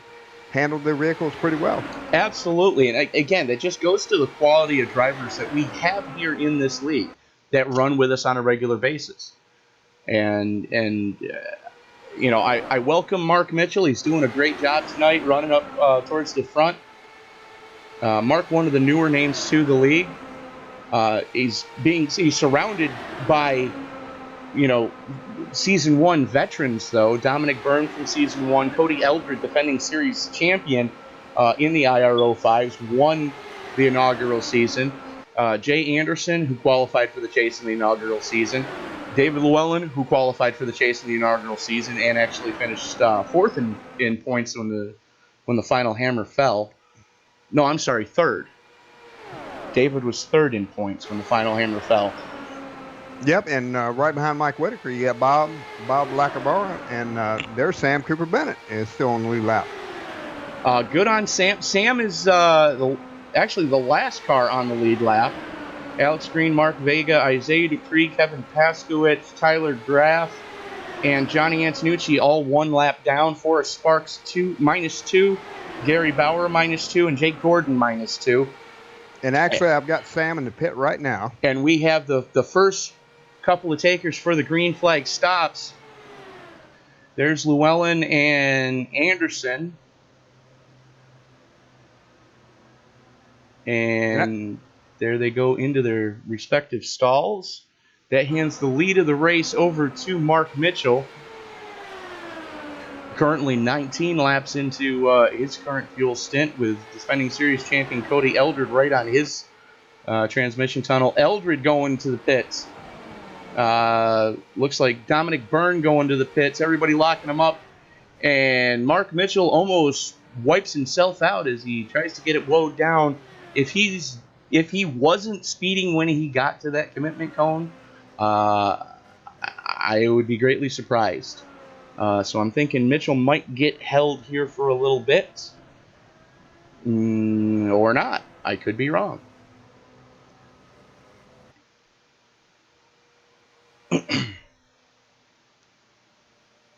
S2: handled their vehicles pretty well.
S1: Absolutely. And again, that just goes to the quality of drivers that we have here in this league that run with us on a regular basis. And you know, I welcome Mark Mitchell. He's doing a great job tonight running up towards the front. Mark, one of the newer names to the league. He's surrounded by, you know, Season 1 veterans, though. Dominic Byrne from Season 1. Cody Eldred, defending series champion in the IR05s, won the inaugural season. Jay Anderson, who qualified for the chase in the inaugural season. David Llewellyn, who qualified for the chase in the inaugural season and actually finished fourth in points when the final hammer fell. No, I'm sorry, third. David was third in points when the final hammer fell.
S2: Yep, and right behind Mike Whitaker, you got Bob Lacabara, and there's Sam Cooper Bennett is still on the lead lap.
S1: Good on Sam. Sam is actually the last car on the lead lap. Alex Green, Mark Vega, Isaiah Dupree, Kevin Paskowicz, Tyler Graff, and Johnny Antonucci all one lap down. Forrest Sparks -2, Gary Bauer -2, and Jake Gordon -2.
S2: And actually, I've got Sam in the pit right now.
S1: And we have the first couple of takers for the green flag stops. There's Llewellyn and Anderson. And there they go into their respective stalls. That hands the lead of the race over to Mark Mitchell. Currently 19 laps into his current fuel stint, with defending series champion Cody Eldred right on his transmission tunnel. Eldred going to the pits. Looks like Dominic Byrne going to the pits. Everybody locking him up. And Mark Mitchell almost wipes himself out as he tries to get it woed down. If he wasn't speeding when he got to that commitment cone, I would be greatly surprised. So I'm thinking Mitchell might get held here for a little bit. Or not. I could be wrong.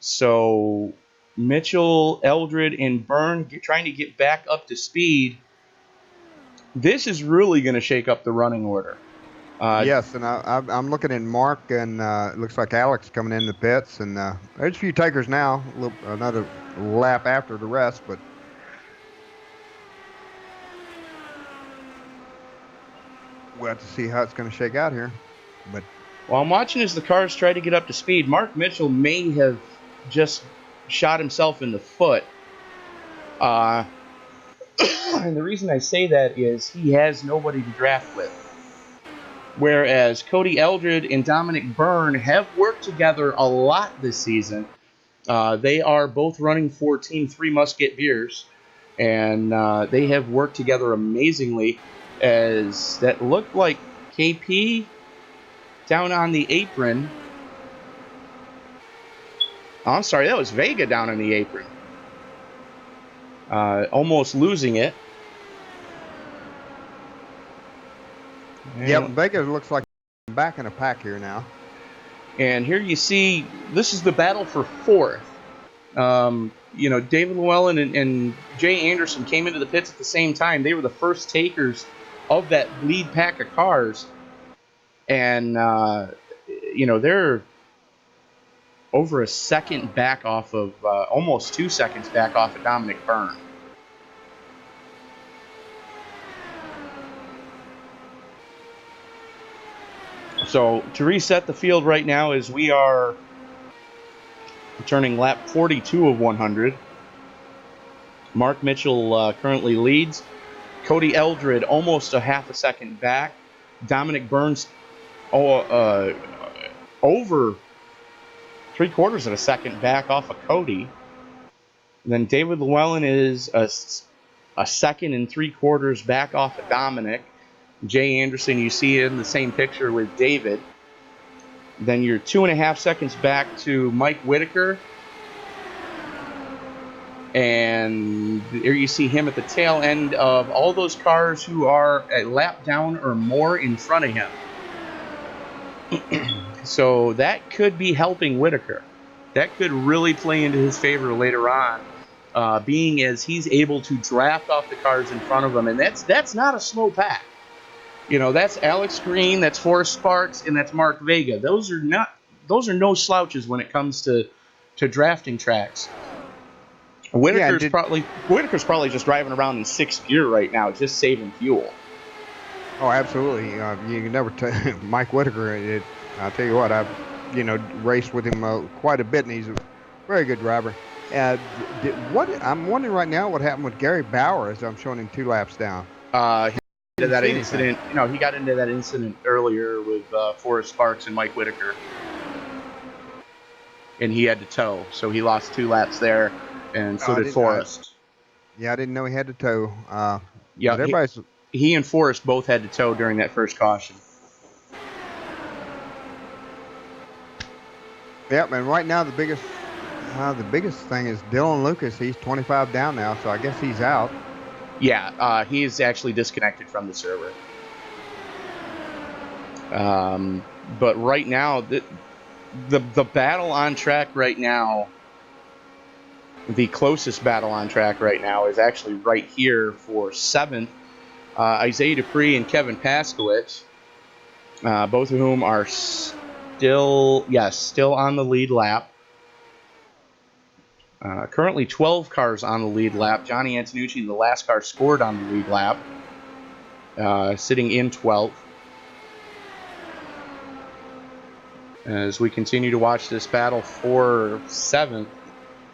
S1: So Mitchell, Eldred, and Byrne trying to get back up to speed. This is really going to shake up the running order.
S2: Yes, and I'm looking at Mark, and it looks like Alex coming in the pits, and there's a few takers now, another lap after the rest, but we'll have to see how it's going to shake out here. But
S1: while I'm watching as the cars try to get up to speed, Mark Mitchell may have just shot himself in the foot. And the reason I say that is he has nobody to draft with. Whereas Cody Eldred and Dominic Byrne have worked together a lot this season. They are both running for Team 3 Musket Beers, and they have worked together amazingly, as that looked like KP down on the apron. Oh, I'm sorry, that was Vega down on the apron. Almost losing it.
S2: yep, Vega looks like back in a pack here now.
S1: And here you see, this is the battle for fourth. David Llewellyn and Jay Anderson came into the pits at the same time. They were the first takers of that lead pack of cars. And, they're over a second back off of, almost 2 seconds back off of Dominic Byrne. So to reset the field right now is we are turning lap 42 of 100. Mark Mitchell currently leads. Cody Eldred almost a half a second back. Dominic Burns over 3/4 of a second back off of Cody. And then David Llewellyn is a second and 3/4 back off of Dominic. Jay Anderson, you see in the same picture with David. Then you're 2.5 seconds back to Mike Whitaker. And there you see him at the tail end of all those cars who are a lap down or more in front of him. So that could be helping Whitaker. That could really play into his favor later on, being as he's able to draft off the cars in front of him. And that's not a slow pack. That's Alex Green, that's Forrest Sparks, and that's Mark Vega. Those are no slouches when it comes to drafting tracks. Whitaker's probably just driving around in 6th gear right now, just saving fuel.
S2: Oh, absolutely. You can never tell Mike Whitaker. I'll tell you what, I've raced with him quite a bit, and he's a very good driver. I'm wondering right now what happened with Gary Bauer as I'm showing him 2 laps down.
S1: He got into that incident earlier with Forrest Sparks and Mike Whitaker, and he had to tow, so he lost 2 laps there, and so did Forrest.
S2: I didn't know he had to tow.
S1: He and Forrest both had to tow during that first caution.
S2: Yep, and right now the biggest thing is Dylan Lucas. He's 25 down now, so I guess he's out.
S1: Yeah, he's actually disconnected from the server. But right now, the battle on track right now, the closest battle on track right now is actually right here for 7th. Isaiah Dupree and Kevin Paskowitz, both of whom are still on the lead lap. Currently 12 cars on the lead lap. Johnny Antonucci, the last car scored on the lead lap, sitting in 12th. As we continue to watch this battle for 7th.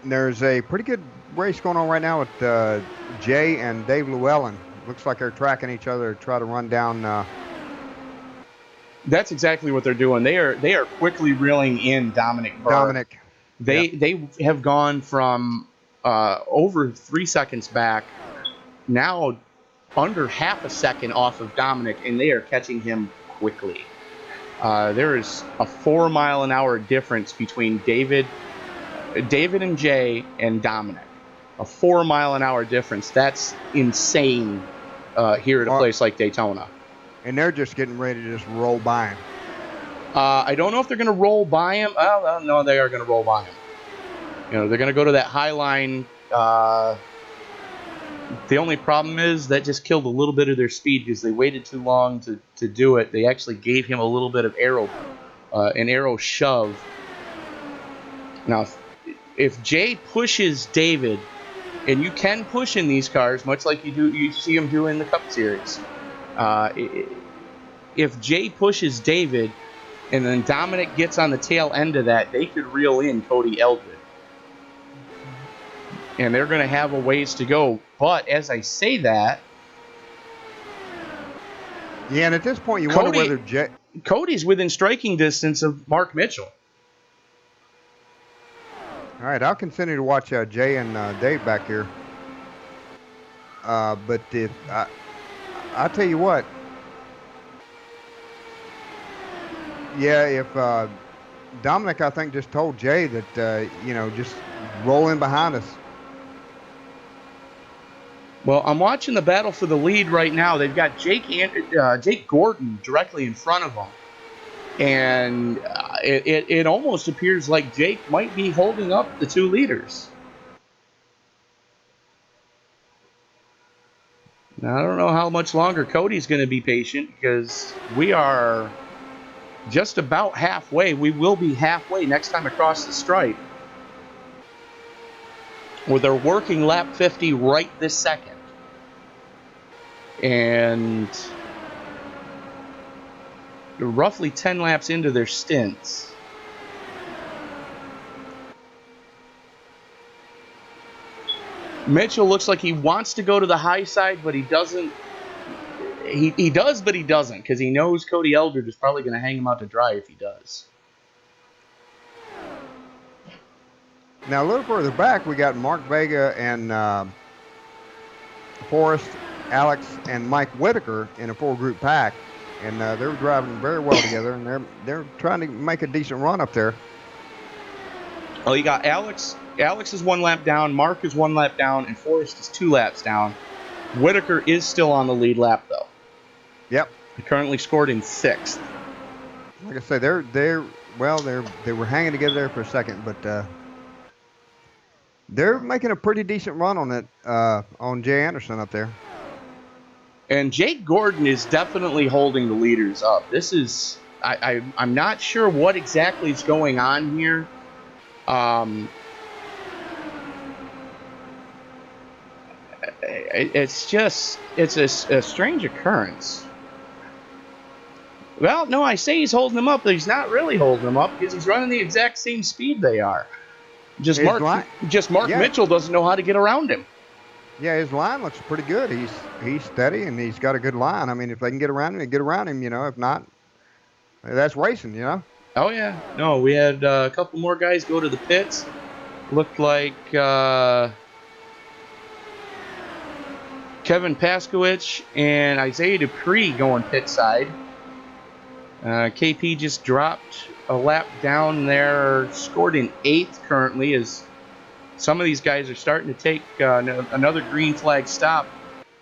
S2: There's a pretty good race going on right now with Jay and Dave Llewellyn. Looks like they're tracking each other to try to run down.
S1: That's exactly what they're doing. They are quickly reeling in Dominic Byrne. They have gone from over 3 seconds back, now under half a second off of Dominic, and they are catching him quickly. There is a 4-mile-an-hour difference between David and Jay and Dominic. A 4-mile-an-hour difference. That's insane here at a place like Daytona.
S2: And they're just getting ready to just roll by him.
S1: I don't know if they're going to roll by him. Well, no, they are going to roll by him. They're going to go to that high line. The only problem is that just killed a little bit of their speed because they waited too long to do it. They actually gave him a little bit of an arrow shove. Now, if Jay pushes David, and you can push in these cars, much like you see him do in the Cup Series. If Jay pushes David, and then Dominic gets on the tail end of that, they could reel in Cody Eldred. And they're going to have a ways to go. But as I say that...
S2: Yeah, and at this point, you wonder whether Jay...
S1: Cody's within striking distance of Mark Mitchell.
S2: All right, I'll continue to watch Jay and Dave back here. But I'll tell you what. Yeah, if Dominic, I think, just told Jay that, just roll in behind us.
S1: Well, I'm watching the battle for the lead right now. They've got Jake Gordon directly in front of them. And it almost appears like Jake might be holding up the 2 leaders. Now, I don't know how much longer Cody's going to be patient, because we are just about halfway. We will be halfway next time across the stripe, where they're working lap 50 right this second. And roughly 10 laps into their stints. Mitchell looks like he wants to go to the high side, but he doesn't. He does, but he doesn't, because he knows Cody Eldridge is probably going to hang him out to dry if he does.
S2: Now, a little further back, we got Mark Vega and Forrest, Alex, and Mike Whitaker in a 4-group pack, and they're driving very well together, and they're trying to make a decent run up there.
S1: Oh, you got Alex. Alex is 1 lap down, Mark is 1 lap down, and Forrest is 2 laps down. Whitaker is still on the lead lap, though.
S2: Yep.
S1: He currently scored in 6th.
S2: Like I say, they were hanging together there for a second, but they're making a pretty decent run on it on Jay Anderson up there.
S1: And Jake Gordon is definitely holding the leaders up. This is I'm not sure what exactly is going on here. It's a strange occurrence. Well, no, I say he's holding them up, but he's not really holding them up, because he's running the exact same speed they are. Just Mark Mitchell doesn't know how to get around him.
S2: Yeah, his line looks pretty good. He's steady, and he's got a good line. I mean, if they can get around him, they get around him. If not, that's racing.
S1: Oh yeah, no, we had a couple more guys go to the pits. Looked like Kevin Paskowicz and Isaiah Dupree going pit side. KP just dropped a lap down there, scored in 8th currently, as some of these guys are starting to take another green flag stop.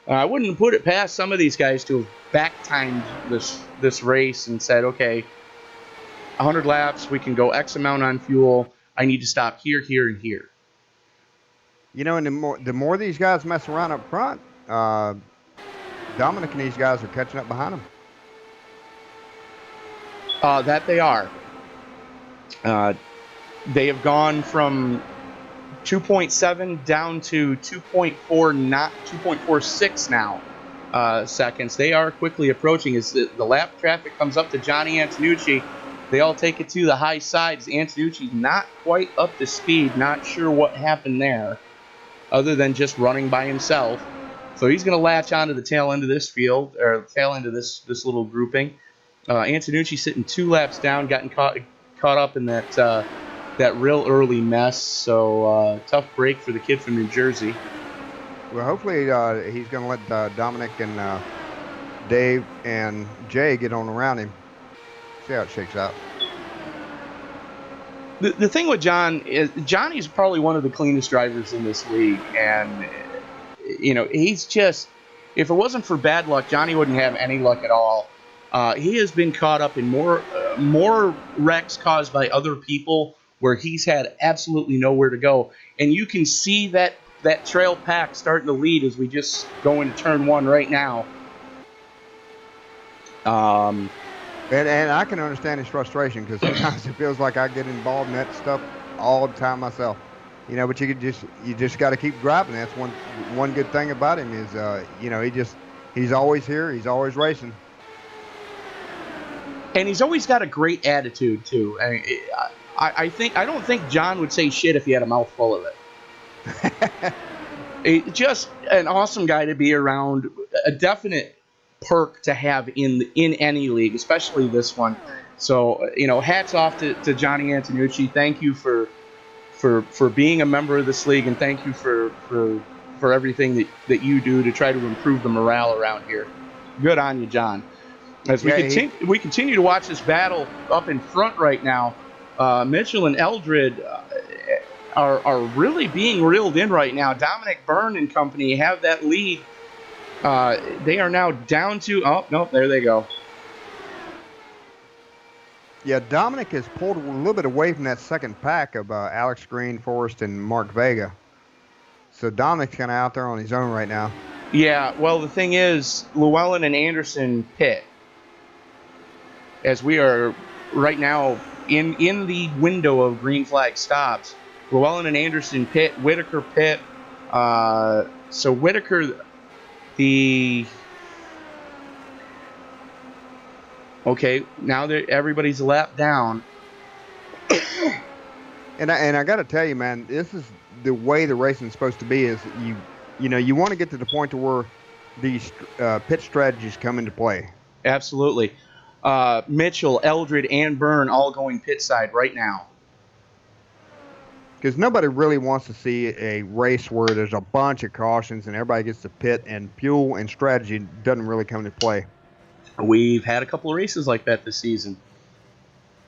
S1: I wouldn't put it past some of these guys to have back-timed this race and said, okay, 100 laps, we can go X amount on fuel. I need to stop here, here, and here.
S2: And the more these guys mess around up front, Dominic and these guys are catching up behind them.
S1: That they are. They have gone from 2.7 down to 2.4, not 2.46 now seconds. They are quickly approaching. As the lap traffic comes up to Johnny Antonucci, they all take it to the high sides. Antonucci not quite up to speed. Not sure what happened there, other than just running by himself. So he's going to latch onto the tail end of this field, or tail end of this little grouping. Antonucci sitting 2 laps down, gotten caught up in that real early mess. So tough break for the kid from New Jersey.
S2: Well, hopefully he's going to let Dominic and Dave and Jay get on around him. See how it shakes out.
S1: The thing with John is Johnny's probably one of the cleanest drivers in this league, and he's just, if it wasn't for bad luck, Johnny wouldn't have any luck at all. He has been caught up in more wrecks caused by other people where he's had absolutely nowhere to go. And you can see that trail pack starting to lead as we just go into turn 1 right now.
S2: And I can understand his frustration, because sometimes it feels like I get involved in that stuff all the time myself. But you just got to keep driving. That's one good thing about him is he's always here, he's always racing.
S1: And he's always got a great attitude too. I don't think John would say shit if he had a mouthful of it. Just an awesome guy to be around. A definite perk to have in any league, especially this one. So hats off to Johnny Antonucci. Thank you for being a member of this league, and thank you for everything that you do to try to improve the morale around here. Good on you, John. As we continue to watch this battle up in front right now, Mitchell and Eldred are really being reeled in right now. Dominic Byrne and company have that lead. They are now down to, oh, no, there they go.
S2: Yeah, Dominic has pulled a little bit away from that second pack of Alex Green, Forrest, and Mark Vega. So Dominic's kind of out there on his own right now.
S1: Yeah, well, the thing is, Llewellyn and Anderson pit, as we are right now in the window of green flag stops. Llewellyn and Anderson pit, Whitaker pit. So Whitaker, now that everybody's a lap down.
S2: And I got to tell you, man, this is the way the racing's supposed to be. Is you want to get to the point to where these pit strategies come into play.
S1: Absolutely. Mitchell, Eldred, and Byrne all going pit side right now.
S2: Because nobody really wants to see a race where there's a bunch of cautions and everybody gets to pit and fuel and strategy doesn't really come into play.
S1: We've had a couple of races like that this season.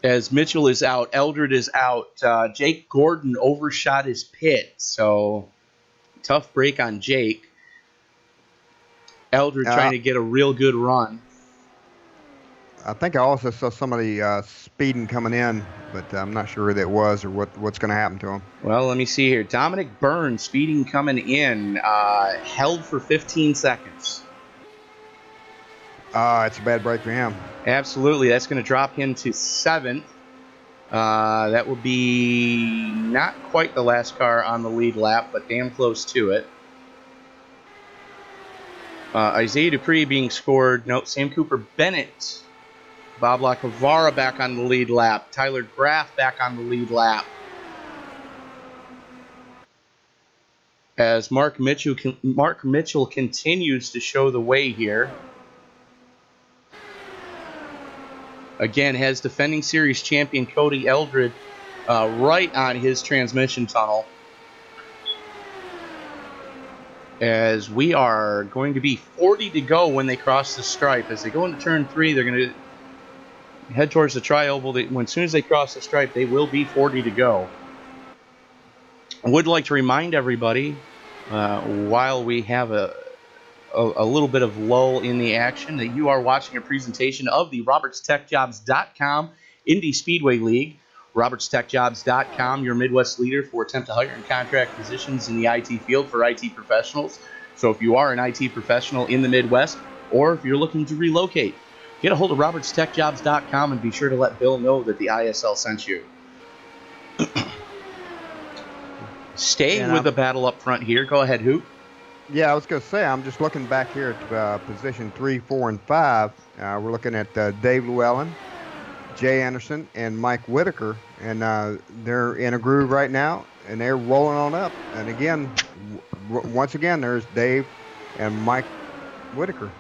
S1: As Mitchell is out, Eldred is out. Jake Gordon overshot his pit, so tough break on Jake. Eldred trying to get a real good run.
S2: I think I also saw somebody speeding coming in, but I'm not sure who that was or what's going to happen to him.
S1: Well, let me see here. Dominic Byrne speeding coming in, held for 15 seconds.
S2: It's a bad break for him.
S1: Absolutely. That's going to drop him to 7th. That will be not quite the last car on the lead lap, but damn close to it. Isaiah Dupree being scored. No, Sam Cooper Bennett. Bob Lacavara back on the lead lap. Tyler Graff back on the lead lap. As Mark Mitchell continues to show the way here. Again, has defending series champion Cody Eldred right on his transmission tunnel. As we are going to be 40 to go when they cross the stripe. As they go into turn 3, they're going to head towards the tri-oval. As soon as they cross the stripe, they will be 40 to go. I would like to remind everybody, while we have a little bit of lull in the action, that you are watching a presentation of the RobertsTechJobs.com Indy Speedway League. RobertsTechJobs.com, your Midwest leader for attempt to hire and contract positions in the IT field for IT professionals. So if you are an IT professional in the Midwest, or if you're looking to relocate, get a hold of RobertsTechJobs.com and be sure to let Bill know that the ISL sent you. Staying with the battle up front here. Go ahead, Hoop.
S2: Yeah, I was going to say, I'm just looking back here at position 3, 4, and 5. We're looking at Dave Llewellyn, Jay Anderson, and Mike Whitaker, and they're in a groove right now, and they're rolling on up. And again, once again, there's Dave and Mike Whitaker,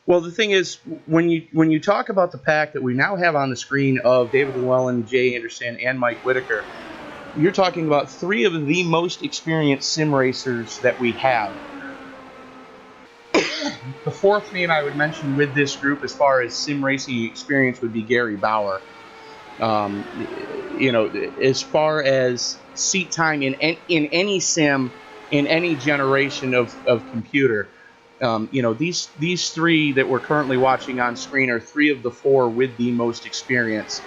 S1: Well, the thing is, when you talk about the pack that we now have on the screen of David Llewellyn, Jay Anderson, and Mike Whitaker, you're talking about 3 of the most experienced sim racers that we have. The 4th name I would mention with this group as far as sim racing experience would be Gary Bauer. As far as seat time in any sim, in any generation of computer, these 3 that we're currently watching on screen are 3 of the 4 with the most experience.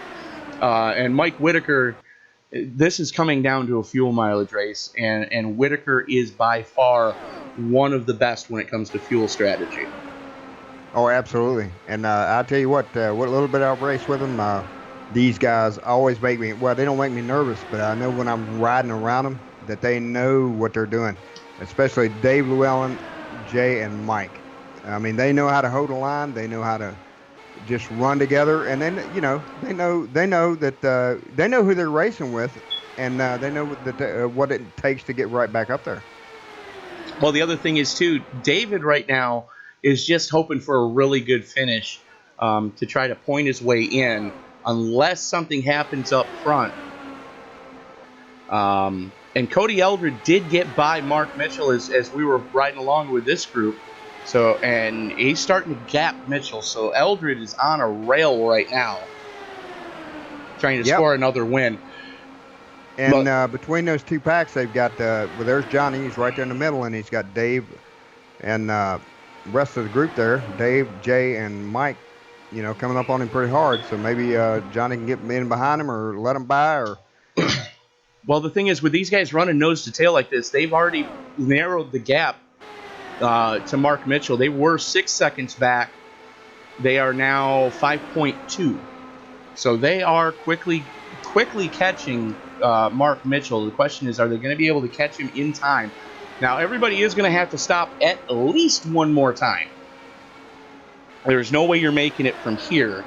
S1: And Mike Whitaker, this is coming down to a fuel mileage race, and Whitaker is by far one of the best when it comes to fuel strategy.
S2: Oh, absolutely. And I'll tell you what little bit I've raced with them, these guys always make me, well, they don't make me nervous, but I know when I'm riding around them that they know what they're doing, especially Dave Llewellyn, Jay, and Mike. I mean, they know how to hold a line. They know how to just run together, and then they know that they know who they're racing with, and they know that what it takes to get right back up there.
S1: Well, the other thing is too, David right now is just hoping for a really good finish to try to point his way in, unless something happens up front. And Cody Eldred did get by Mark Mitchell as we were riding along with this group. So, and he's starting to gap Mitchell. So Eldred is on a rail right now, trying to score another win.
S2: And between those 2 packs, they've got there's Johnny. He's right there in the middle, and he's got Dave and the rest of the group there. Dave, Jay, and Mike coming up on him pretty hard. So maybe Johnny can get in behind him or let him by. Or
S1: Well, the thing is, with these guys running nose to tail like this, they've already narrowed the gap to Mark Mitchell. They were 6 seconds back. They are now 5.2. So they are quickly catching Mark Mitchell. The question is, are they going to be able to catch him in time? Now, everybody is going to have to stop at least one more time. There's no way you're making it from here.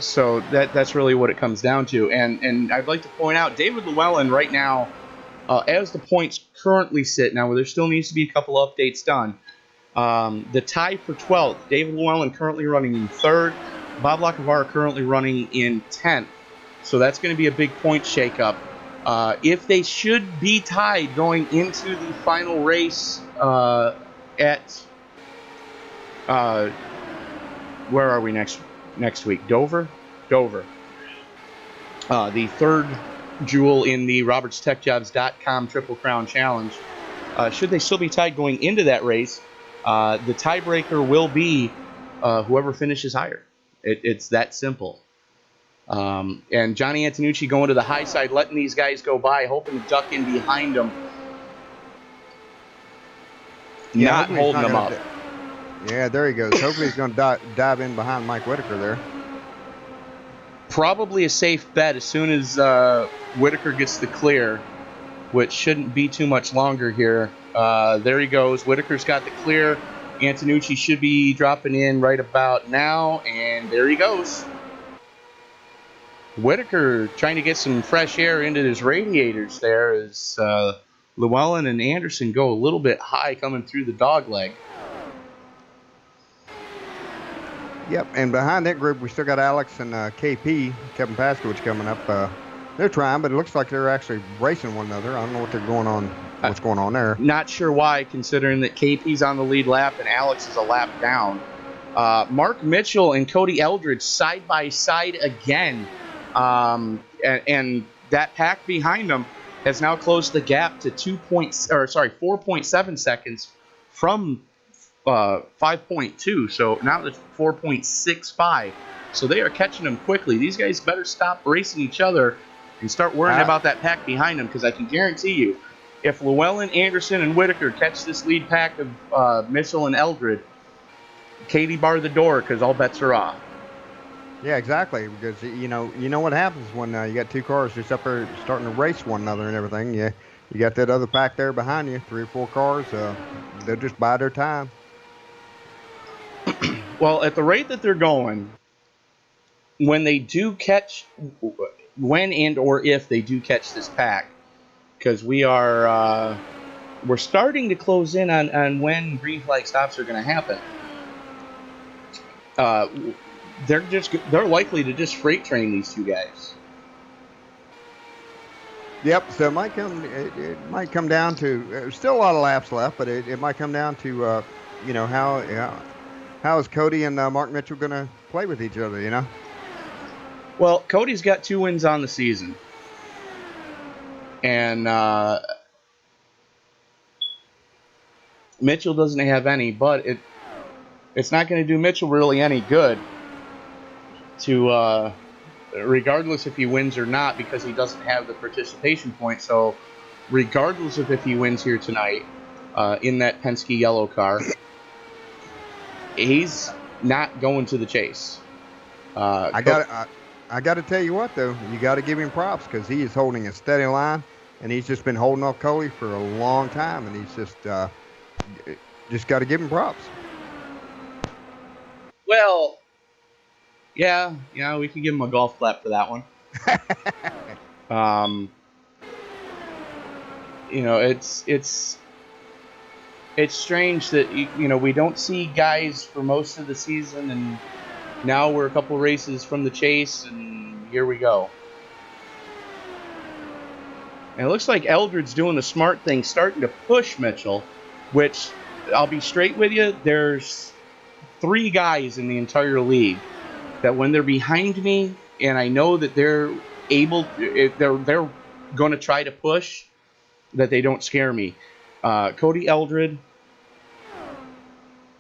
S1: So that's really what it comes down to. And I'd like to point out, David Llewellyn right now, as the points currently sit, now there still needs to be a couple updates done. The tie for 12th, David Llewellyn currently running in 3rd. Bob Lacavara currently running in 10th. So that's going to be a big point shakeup. If they should be tied going into the final race at where are we next week? Dover. The third jewel in the RobertsTechJobs.com Triple Crown Challenge. Should they still be tied going into that race, the tiebreaker will be whoever finishes higher. It's that simple. And Johnny Antonucci going to the high side, letting these guys go by, hoping to duck in behind them. Not holding them up.
S2: Yeah, there he goes. Hopefully he's going to dive in behind Mike Whitaker there.
S1: Probably a safe bet as soon as Whitaker gets the clear, which shouldn't be too much longer here. There he goes. Whitaker's got the clear. Antonucci should be dropping in right about now, and there he goes. Whitaker trying to get some fresh air into his radiators there as Llewellyn and Anderson go a little bit high coming through the dog leg.
S2: Yep, and behind that group, we still got Alex and KP, Kevin Paskowitz, coming up. They're trying, but it looks like they're actually racing one another. I don't know what's going on there.
S1: Not sure why, considering that KP's on the lead lap and Alex is a lap down. Mark Mitchell and Cody Eldridge side by side again. And that pack behind them has now closed the gap to 4.7 seconds from 5.2. So now it's 4.65. So they are catching them quickly. These guys better stop racing each other and start worrying about that pack behind them, because I can guarantee you, if Llewellyn, Anderson, and Whitaker catch this lead pack of Mitchell and Eldred, Katie bar the door, because all bets are off.
S2: Yeah, exactly. Because you know what happens when you got two cars just up there starting to race one another and everything. You got that other pack there behind you, 3 or 4 cars. They'll just bide their time.
S1: Well, at the rate that they're going, when and or if they do catch this pack, because we're starting to close in on when green flag stops are going to happen. They're likely to just freight train these two guys.
S2: Yep. So it might come down to still a lot of laps left, but it might come down to how is Cody and Mark Mitchell going to play with each other?
S1: Well, Cody's got 2 wins on the season, and Mitchell doesn't have any. But it's not going to do Mitchell really any good to, regardless if he wins or not, because he doesn't have the participation point. So regardless of if he wins here tonight in that Penske yellow car, he's not going to the chase.
S2: I got to tell you what, though. You got to give him props, because he is holding a steady line, and he's just been holding off Cody for a long time, and he's just got to give him props. Well,
S1: yeah, we can give him a golf clap for that one. It's strange that we don't see guys for most of the season, and now we're a couple races from the chase, and here we go. And it looks like Eldred's doing the smart thing, starting to push Mitchell, which, I'll be straight with you, there's 3 guys in the entire league that when they're behind me and I know that they're going to try to push, that they don't scare me. Cody Eldred,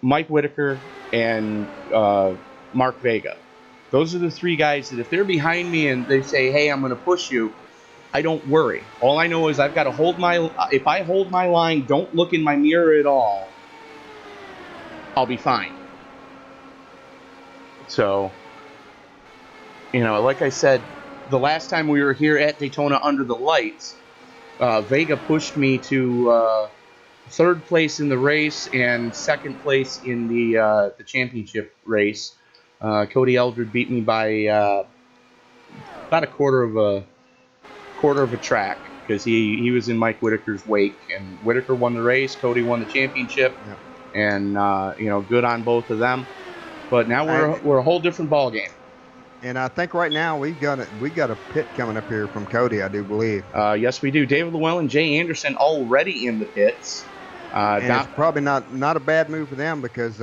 S1: Mike Whitaker, and Mark Vega. Those are the three guys that if they're behind me and they say, hey, I'm going to push you, I don't worry. All I know is I've got to hold my, if I hold my line, don't look in my mirror at all, I'll be fine. So, you know, like I said, the last time we were here at Daytona under the lights, Vega pushed me to third place in the race and second place in the championship race. Cody Eldred beat me by about a quarter of a track because he was in Mike Whitaker's wake, and Whitaker won the race. Cody won the championship, and you know, good on both of them. But now we're a whole different ball game.
S2: And I think right now we got a pit coming up here from Cody, I do believe.
S1: Yes, we do. David Llewellyn, Jay Anderson already in the pits.
S2: And it's probably not a bad move for them because,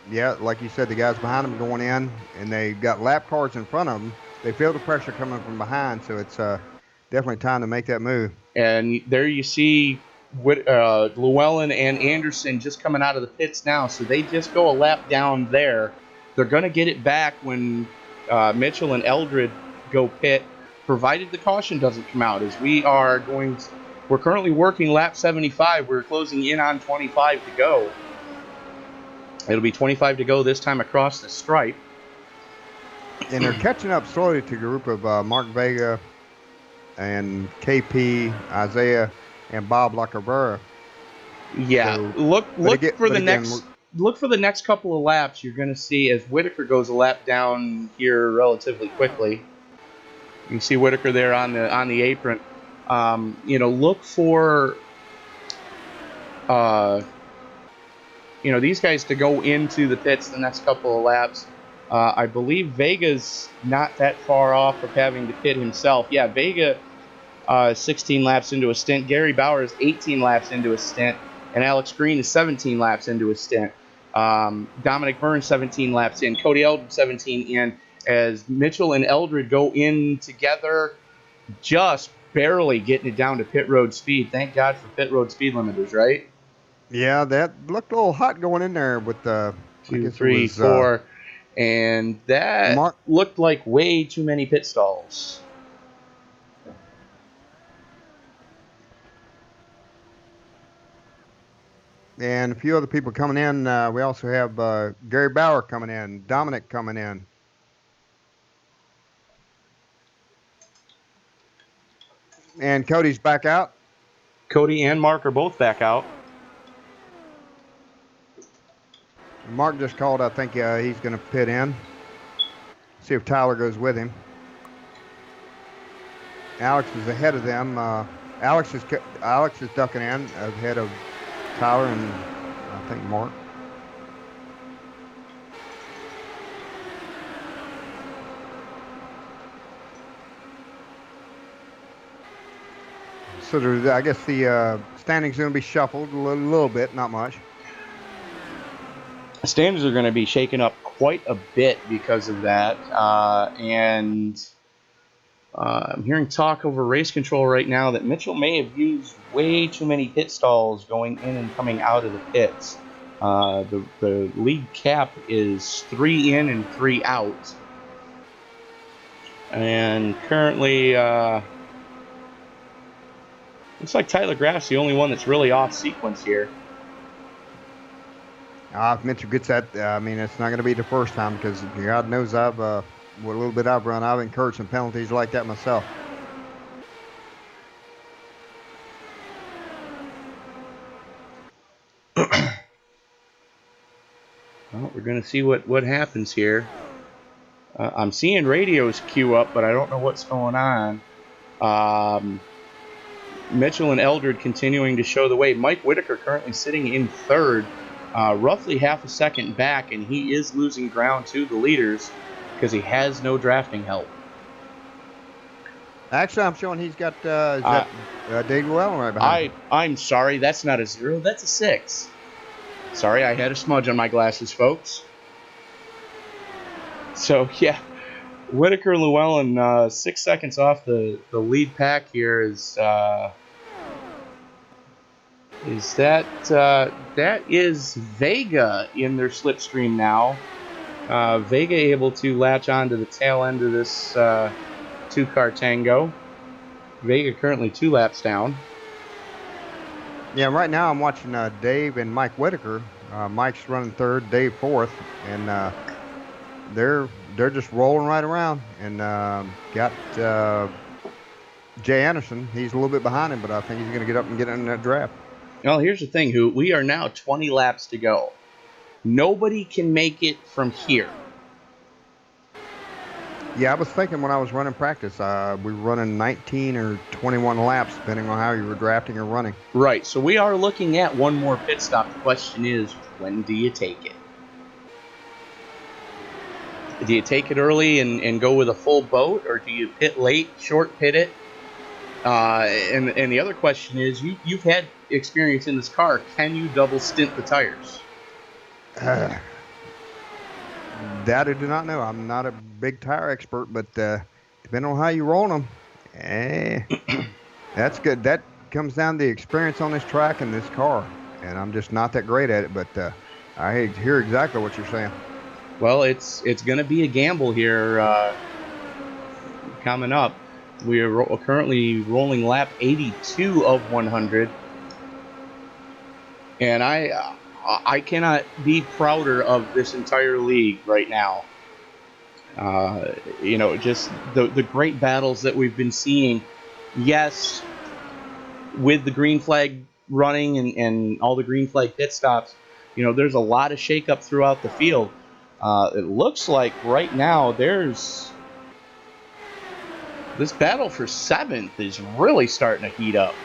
S2: yeah, like you said, the guys behind them going in, and they got lap cars in front of them. They feel the pressure coming from behind, so it's definitely time to make that move.
S1: And there you see Llewellyn and Anderson just coming out of the pits now, so they just go a lap down there. They're going to get it back when Mitchell and Eldred go pit, provided the caution doesn't come out, as we're currently working lap 75. We're closing in on 25 to go. It'll be 25 to go this time across the stripe.
S2: And they're catching up slowly to a group of Mark Vega and KP, Isaiah, and Bob Lacarbera.
S1: Yeah,
S2: So,
S1: look for the next couple of laps. You're going to see as Whitaker goes a lap down here relatively quickly. You see Whitaker there on the apron. You know, look for you know, these guys to go into the pits the next couple of laps. I believe Vega's not that far off of having to pit himself. Yeah, Vega 16 laps into a stint. Gary Bauer is 18 laps into a stint. And Alex Green is 17 laps into a stint. Dominic Byrne 17 laps in. Cody Eldred 17 in. As Mitchell and Eldred go in together, just barely getting it down to pit road speed. Thank God for pit road speed limiters, right?
S2: Yeah, that looked a little hot going in there with the
S1: 2, 3, 4. And that looked like way too many pit stalls.
S2: And a few other people coming in. We also have Gary Bauer coming in, Dominic coming in. And Cody's back out.
S1: Cody and Mark are both back out.
S2: Mark just called. I think he's going to pit in. See if Tyler goes with him. Alex is ahead of them. Alex is ducking in ahead of Tyler and I think Mark. So I guess the standings going to be shuffled a little bit, not much.
S1: The standings are going to be shaken up quite a bit because of that. And I'm hearing talk over race control right now that Mitchell may have used way too many pit stalls going in and coming out of the pits. The league cap is 3 in and 3 out. And currently, looks like Tyler Graff's the only one that's really off sequence here.
S2: If Mitchell gets that, I mean, it's not going to be the first time because God knows what little bit I've run, I've incurred some penalties like that myself.
S1: Well, we're going to see what happens here. I'm seeing radios queue up, but I don't know what's going on. Mitchell and Eldred continuing to show the way. Mike Whitaker currently sitting in third, roughly half a second back, and he is losing ground to the leaders because he has no drafting help.
S2: Actually, I'm showing he's got Dave Llewellyn right behind him.
S1: I'm sorry, that's not a 0, that's a 6. Sorry, I had a smudge on my glasses, folks. So, yeah, Whitaker and Llewellyn 6 seconds off the lead pack here is is that that is Vega in their slipstream now. Vega able to latch on to the tail end of this two-car tango. Vega currently 2 laps down.
S2: Yeah, right now I'm watching Dave and Mike Whitaker. Mike's running third, Dave fourth, and they're just rolling right around. And got Jay Anderson. He's a little bit behind him, but I think he's going to get up and get in that draft.
S1: Well, here's the thing, Hoot. We are now 20 laps to go. Nobody can make it from here.
S2: Yeah, I was thinking when I was running practice, we were running 19 or 21 laps, depending on how you were drafting or running.
S1: Right, so we are looking at one more pit stop. The question is, when do you take it? Do you take it early and go with a full boat, or do you pit late, short pit it? And the other question is, you've had experience in this car. Can you double stint the tires?
S2: That I do not know. I'm not a big tire expert, but depending on how you roll them, that's good. That comes down to the experience on this track and this car, and I'm just not that great at it. But I hear exactly what you're saying.
S1: Well, it's going to be a gamble here coming up. We are currently rolling lap 82 of 100, and I cannot be prouder of this entire league right now. Just the great battles that we've been seeing. Yes, with the green flag running and all the green flag pit stops, there's a lot of shakeup throughout the field. It looks like right now there's this battle for 7th is really starting to heat up.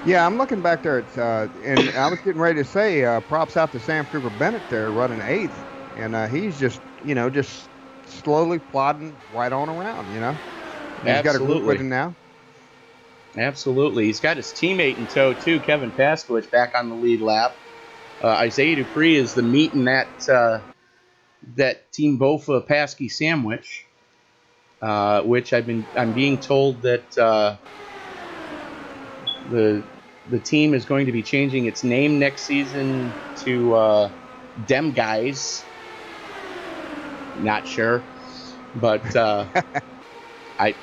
S2: Yeah, I'm looking back there at, and I was getting ready to say, props out to Sam Cooper Bennett there running 8th, and he's just slowly plodding right on around, And he's got a group with him now.
S1: Absolutely. He's got his teammate in tow, too, Kevin Paskowicz, back on the lead lap. Isaiah Dupree is the meat in that Team Bofa Paskey sandwich, which I'm being told that the team is going to be changing its name next season to Dem Guys. Not sure, but I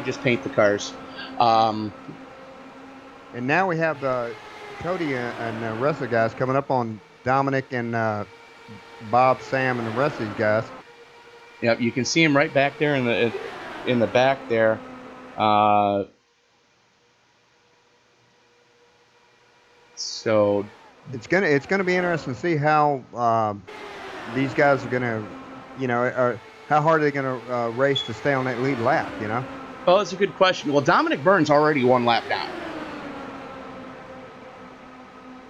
S1: just paint the cars.
S2: And now we have Cody and the rest of the guys coming up on Dominic and Bob, Sam, and the rest of these guys.
S1: Yep, you can see him right back there in the back there. So
S2: it's gonna be interesting to see how these guys are gonna, how hard are they gonna race to stay on that lead lap,
S1: Well, that's a good question. Well, Dominic Burns already 1 lap down.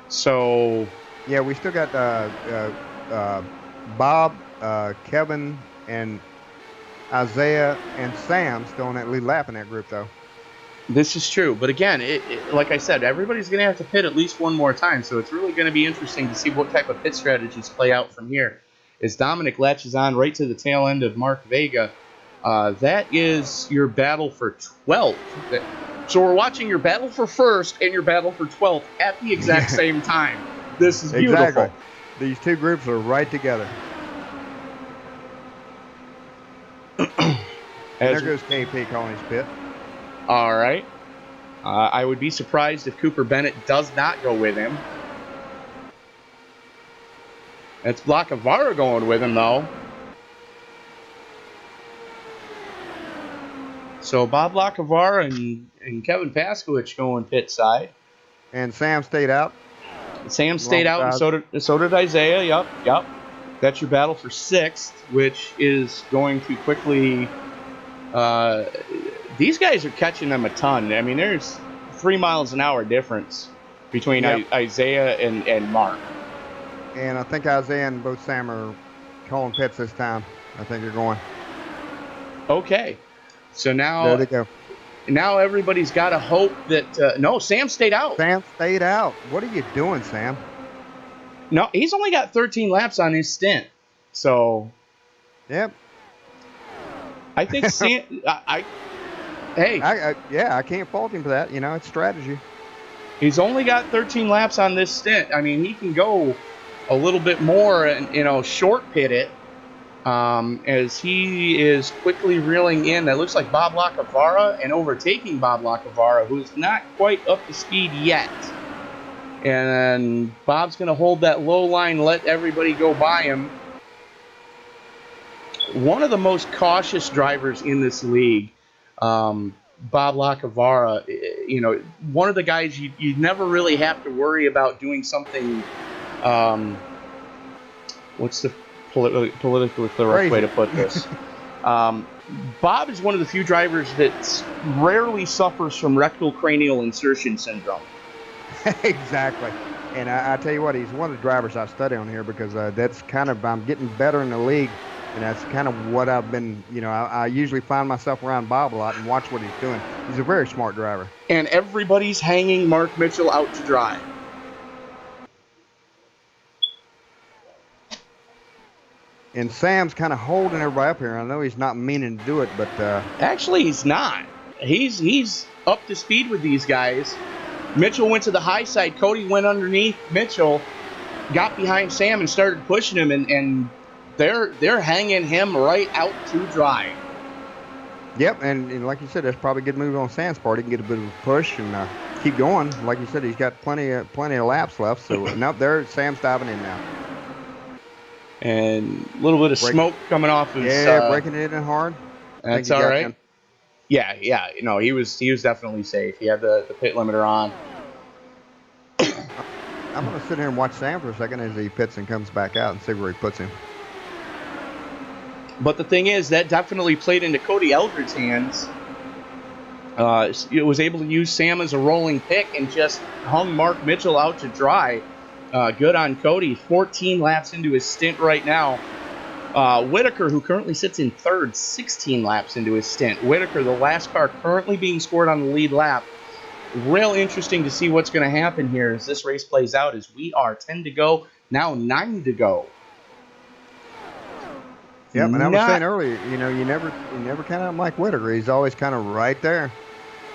S1: So
S2: yeah, we still got Bob, Kevin, and Isaiah and Sam still on that lead lap in that group, though.
S1: This is true, but again, like I said, everybody's going to have to pit at least one more time, so it's really going to be interesting to see what type of pit strategies play out from here. As Dominic latches on right to the tail end of Mark Vega, that is your battle for 12th. So we're watching your battle for 1st and your battle for 12th at the exact same time. This is beautiful.
S2: Exactly. These two groups are right together. There goes KP calling his pit.
S1: All right. I would be surprised if Cooper Bennett does not go with him. It's Lacavara going with him, though. So Bob Lacavara and Kevin Paskowicz going pit side.
S2: And Sam stayed out.
S1: Sam stayed out, and so did Isaiah. Yep. That's your battle for 6th, which is going to quickly... these guys are catching them a ton. I mean, there's 3 miles an hour difference between Isaiah and Mark.
S2: And I think Isaiah and both Sam are calling pits this time. I think they're going.
S1: Okay. So now...
S2: There they go.
S1: Now everybody's got to hope that... no, Sam stayed out.
S2: Sam stayed out. What are you doing, Sam?
S1: No, he's only got 13 laps on his stint. So...
S2: Yep.
S1: I think Sam... I
S2: can't fault him for that. It's strategy.
S1: He's only got 13 laps on this stint. I mean, he can go a little bit more and, short pit it as he is quickly reeling in. That looks like Bob Lacavara and overtaking Bob Lacavara, who's not quite up to speed yet. And Bob's going to hold that low line, let everybody go by him. One of the most cautious drivers in this league, Bob Lacavara, one of the guys you never really have to worry about doing something, what's the politically correct way to put this? Bob is one of the few drivers that rarely suffers from rectal cranial insertion syndrome.
S2: Exactly. And I tell you what, he's one of the drivers I study on here because that's kind of, I'm getting better in the league. And that's kind of what I've been, I usually find myself around Bob a lot and watch what he's doing. He's a very smart driver.
S1: And everybody's hanging Mark Mitchell out to dry.
S2: And Sam's kind of holding everybody up here. I know he's not meaning to do it, but...
S1: Actually, he's not. He's up to speed with these guys. Mitchell went to the high side. Cody went underneath Mitchell, got behind Sam and started pushing him, and they're hanging him right out to dry.
S2: Yep, and like you said, that's probably a good move on Sam's part. He can get a bit of a push and keep going. Like you said, he's got plenty of laps left. So now Sam's diving in now.
S1: And a little bit of smoke coming off his...
S2: breaking it in hard.
S1: That's all right. Yeah, he was definitely safe. He had the pit limiter on.
S2: I'm going to sit here and watch Sam for a second as he pits and comes back out and see where he puts him.
S1: But the thing is, that definitely played into Cody Eldred's hands. It was able to use Sam as a rolling pick and just hung Mark Mitchell out to dry. Good on Cody. 14 laps into his stint right now. Whitaker, who currently sits in third, 16 laps into his stint. Whitaker, the last car currently being scored on the lead lap. Real interesting to see what's going to happen here as this race plays out, as we are 10 to go, now 9 to go.
S2: Yeah, and I was saying earlier, you never count out Mike Whitaker. He's always kind of right there.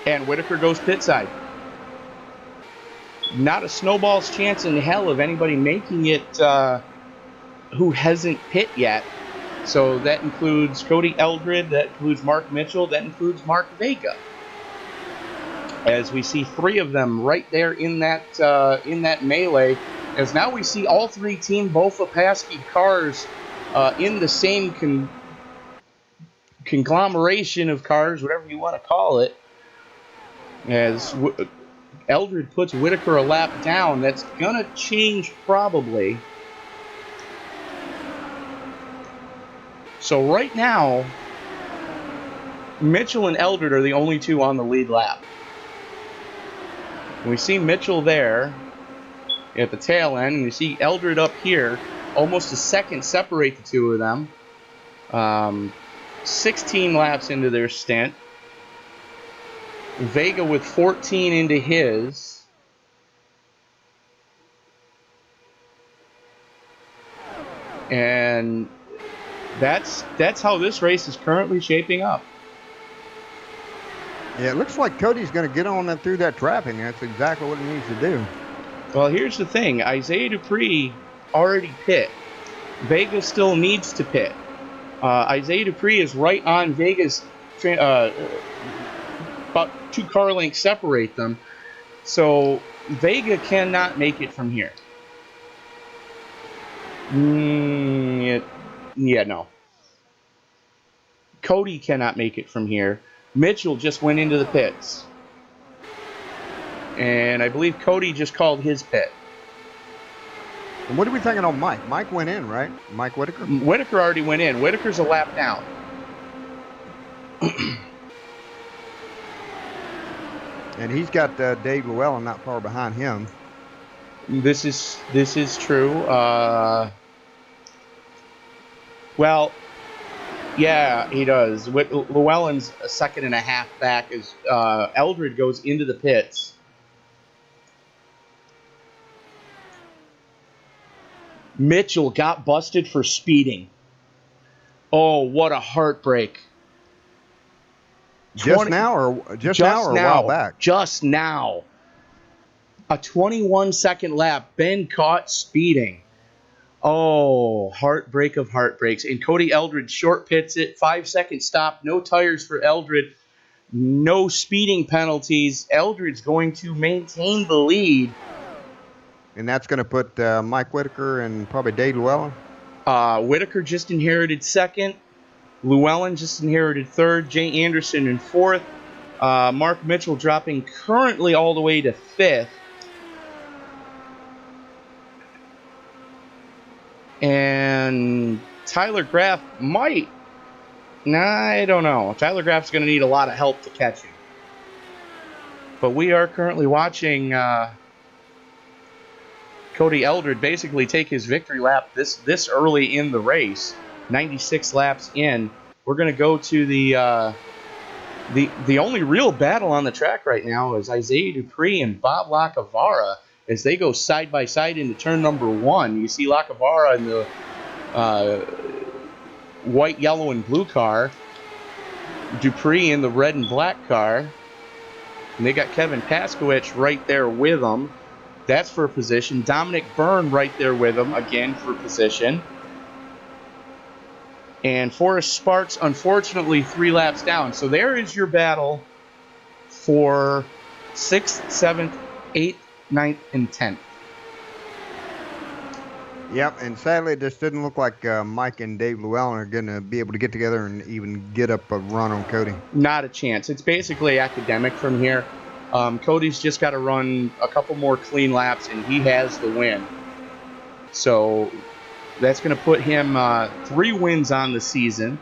S1: And Whitaker goes pit side. Not a snowball's chance in hell of anybody making it who hasn't pit yet. So that includes Cody Eldred, that includes Mark Mitchell, that includes Mark Vega. As we see 3 of them right there in that melee. As now we see all 3 Team Bofa-Paskey cars in the same conglomeration of cars, whatever you want to call it. As Eldred puts Whitaker a lap down, that's going to change probably. So right now, Mitchell and Eldred are the only 2 on the lead lap. And we see Mitchell there at the tail end, and you see Eldred up here, almost a second separate the 2 of them. 16 laps into their stint. Vega with 14 into his. And that's how this race is currently shaping up.
S2: Yeah, it looks like Cody's going to get on through that trapping. That's exactly what he needs to do.
S1: Well, here's the thing. Isaiah Dupree already pit. Vega still needs to pit. Isaiah Dupree is right on Vega's... about 2 car lengths separate them. So Vega cannot make it from here. No. Cody cannot make it from here. Mitchell just went into the pits. And I believe Cody just called his pit.
S2: And what are we thinking on Mike? Mike went in, right? Mike Whitaker?
S1: Whitaker already went in. Whitaker's a lap down.
S2: And he's got Dave Llewellyn not far behind him.
S1: This is true. Well, yeah, he does. Llewellyn's a second and a half back as Eldred goes into the pits. Mitchell got busted for speeding. Oh, what a heartbreak.
S2: Just now or a while back?
S1: Just now. A 21-second lap. Ben caught speeding. Oh, heartbreak of heartbreaks. And Cody Eldred short pits it. 5-second stop. No tires for Eldred. No speeding penalties. Eldred's going to maintain the lead.
S2: And that's going to put Mike Whitaker and probably Dave Llewellyn.
S1: Whitaker just inherited second. Llewellyn just inherited third. Jay Anderson in fourth. Mark Mitchell dropping currently all the way to fifth. And Tyler Graff might. Nah, I don't know. Tyler Graff's going to need a lot of help to catch him. But we are currently watching Cody Eldred basically take his victory lap this early in the race. 96 laps in. We're going to go to the only real battle on the track right now is Isaiah Dupree and Bob Lacavara as they go side by side into turn number 1. You see Lacavara in the white, yellow, and blue car. Dupree in the red and black car. And they got Kevin Paskowicz right there with them. That's for position. Dominic Byrne right there with them, again for position. And Forrest Sparks, unfortunately, 3 laps down. So there is your battle for 6th, 7th, 8th, 9th, and 10th.
S2: Yep, and sadly, it just didn't look like Mike and Dave Llewellyn are going to be able to get together and even get up a run on Cody.
S1: Not a chance. It's basically academic from here. Cody's just got to run a couple more clean laps, and he has the win. So that's going to put him 3 wins on the season.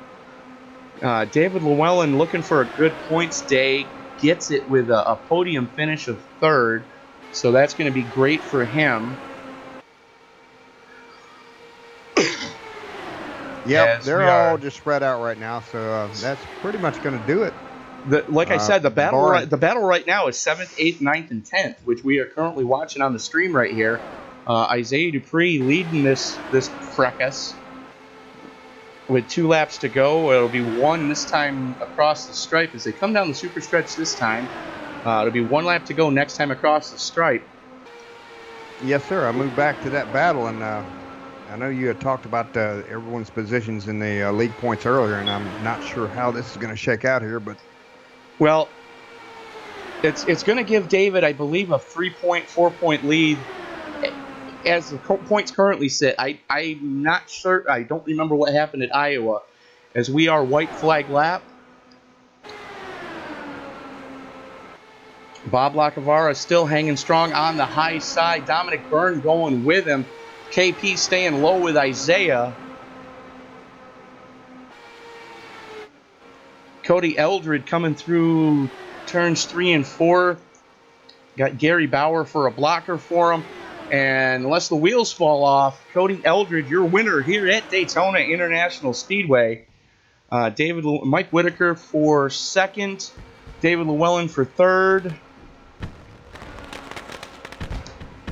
S1: David Llewellyn looking for a good points day. Gets it with a podium finish of 3rd. So that's going to be great for him.
S2: Yep, they're all just spread out right now, so that's pretty much going to do it.
S1: Like I said, the battle right now is 7th, 8th, 9th, and 10th, which we are currently watching on the stream right here. Isaiah Dupree leading this fracas with 2 laps to go. It'll be 1 this time across the stripe as they come down the super stretch this time. It'll be 1 lap to go next time across the stripe.
S2: Yes, sir. I moved back to that battle, and I know you had talked about everyone's positions in the league points earlier, and I'm not sure how this is going to shake out here, but...
S1: Well, it's going to give David, I believe, a 3-point, 4-point lead as the points currently sit. I'm not sure. I don't remember what happened at Iowa as we are white flag lap. Bob Lacavara still hanging strong on the high side. Dominic Byrne going with him. KP staying low with Isaiah. Cody Eldred coming through turns 3 and 4. Got Gary Bauer for a blocker for him. And unless the wheels fall off, Cody Eldred, your winner here at Daytona International Speedway. Mike Whitaker for 2nd. David Llewellyn for 3rd.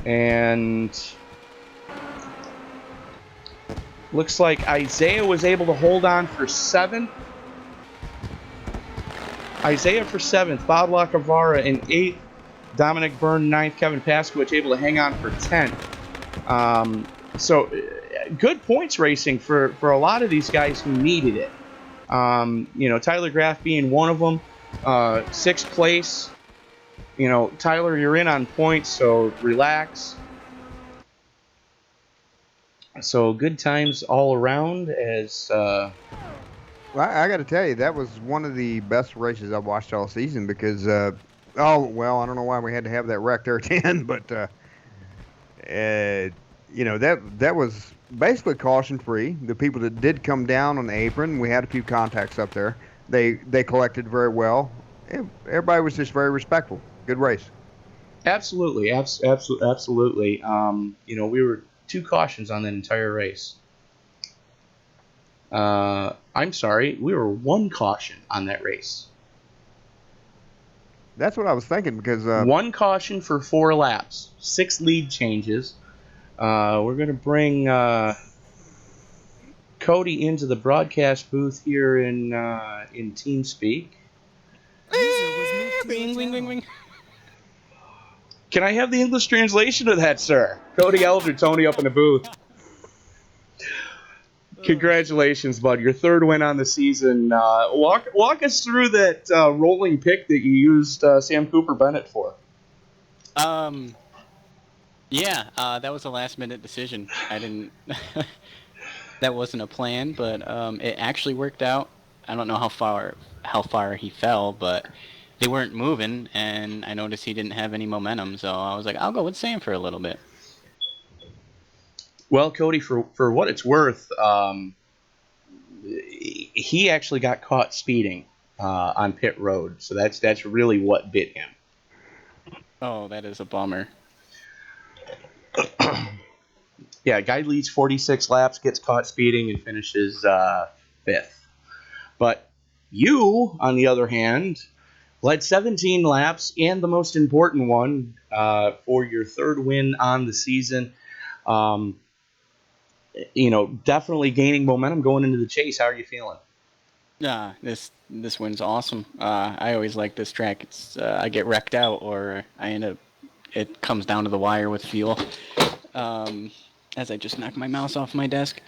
S1: And looks like Isaiah was able to hold on for 7th. Isaiah for 7th, Bob Lacavara in 8th, Dominic Byrne 9th, Kevin Paskowicz able to hang on for 10th. So good points racing for a lot of these guys who needed it. Tyler Graff being one of them, 6th place. Tyler, you're in on points, so relax. So good times all around as...
S2: Well, I got to tell you, that was one of the best races I've watched all season because, I don't know why we had to have that wreck there at the end, but, that was basically caution-free. The people that did come down on the apron, we had a few contacts up there. They collected very well. Everybody was just very respectful. Good race.
S1: Absolutely. Absolutely. We were 2 cautions on that entire race. I'm sorry, we were 1 caution on that race.
S2: That's what I was thinking because...
S1: 1 caution for 4 laps, 6 lead changes. We're going to bring Cody into the broadcast booth here in TeamSpeak. Can I have the English translation of that, sir? Cody Eldred, Tony up in the booth. Congratulations, bud. Your third win on the season. Walk us through that rolling pick that you used Sam Cooper Bennett for.
S8: Yeah, that was a last-minute decision. I didn't. That wasn't a plan, but it actually worked out. I don't know how far he fell, but they weren't moving, and I noticed he didn't have any momentum. So I was like, I'll go with Sam for a little bit.
S1: Well, Cody, for what it's worth, he actually got caught speeding on pit road, so that's really what bit him.
S8: Oh, that is a bummer.
S1: Yeah, guy leads 46 laps, gets caught speeding, and finishes fifth. But you, on the other hand, led 17 laps, and the most important one for your third win on the season. Definitely gaining momentum going into the chase. How are you feeling?
S8: This win's awesome. I always like this track. It's I get wrecked out, or I end up. It comes down to the wire with fuel. As I just knocked my mouse off my desk.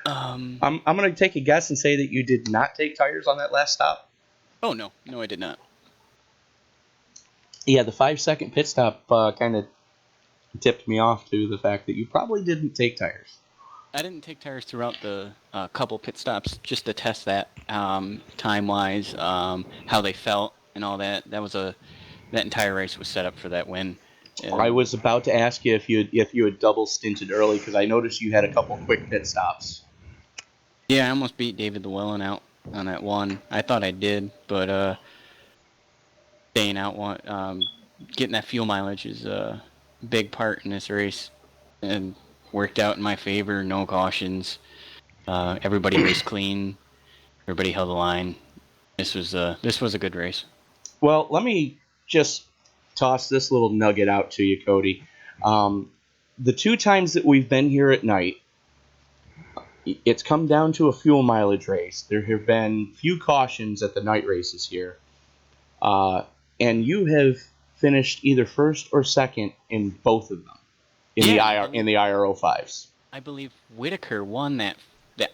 S1: I'm going to take a guess and say that you did not take tires on that last stop.
S8: Oh no, I did not.
S1: Yeah, the 5-second pit stop kind of tipped me off to the fact that you probably didn't take tires.
S8: I didn't take tires throughout the couple pit stops just to test that time-wise, how they felt and all that. That entire race was set up for that win.
S1: I was about to ask you if you had double stinted early because I noticed you had a couple quick pit stops.
S8: Yeah, I almost beat David Llewellyn out on that one. I thought I did, but staying out getting that fuel mileage is a big part in this race, and worked out in my favor. No cautions. Everybody raced clean. Everybody held the line. This was a good race.
S1: Well, let me just toss this little nugget out to you, Cody. The two times that we've been here at night, it's come down to a fuel mileage race. There have been few cautions at the night races here. And you have finished either first or second in both of them in the IR05s.
S8: I believe Whitaker won that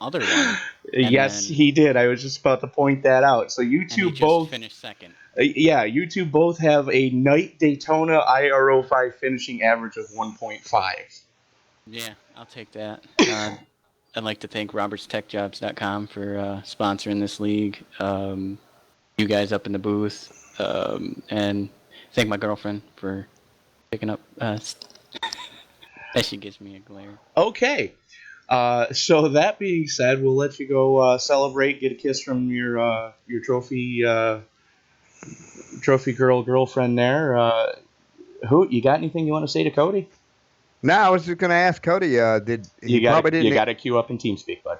S8: other one.
S1: Yes, he did. I was just about to point that out. So you two both
S8: finished second.
S1: You two both have a night Daytona IR05 finishing average of 1.5.
S8: Yeah, I'll take that. I'd like to thank robertstechjobs.com for sponsoring this league. You guys up in the booth, and thank my girlfriend for picking up. As she gives me a glare.
S1: Okay. So that being said, we'll let you go celebrate, get a kiss from your trophy girlfriend there. Who you got anything you want to say to Cody?
S2: No, I was just going to ask Cody.
S1: You got to queue up in TeamSpeak, bud.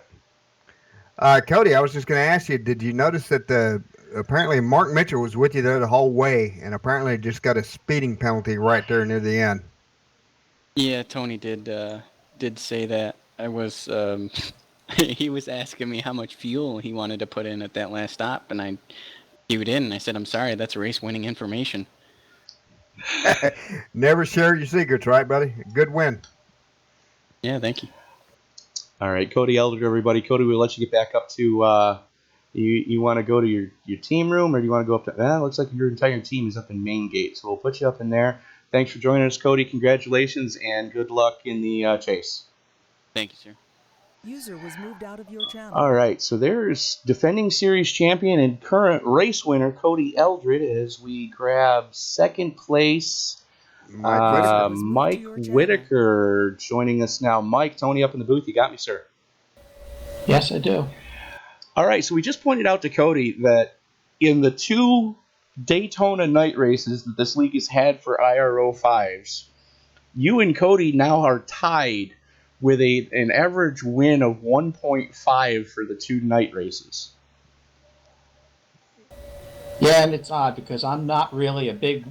S2: Cody, I was just going to ask you. Did you notice that apparently Mark Mitchell was with you there the whole way, and apparently just got a speeding penalty right there near the end?
S8: Yeah, Tony did say that. I was he was asking me how much fuel he wanted to put in at that last stop, and I queued in and I said, I'm sorry, that's race-winning information.
S2: Never share your secrets, right, buddy? Good win.
S8: Yeah, thank you.
S1: All right, Cody Elder, everybody. Cody, we'll let you get back up to you want to go to your team room, or do you want to go up to it looks like your entire team is up in Main Gate, so we'll put you up in there. Thanks for joining us, Cody. Congratulations, and good luck in the chase.
S8: Thank you, sir.
S9: User was moved out of your channel.
S1: All right, so there's defending series champion and current race winner Cody Eldred as we grab second place. Mike Whitaker joining us now. Mike, Tony up in the booth. You got me, sir?
S6: Yes, I do.
S1: All right, so we just pointed out to Cody that in the two Daytona night races that this league has had for IR05s, you and Cody now are tied with an average win of 1.5 for the two night races.
S6: Yeah, and it's odd because I'm not really a big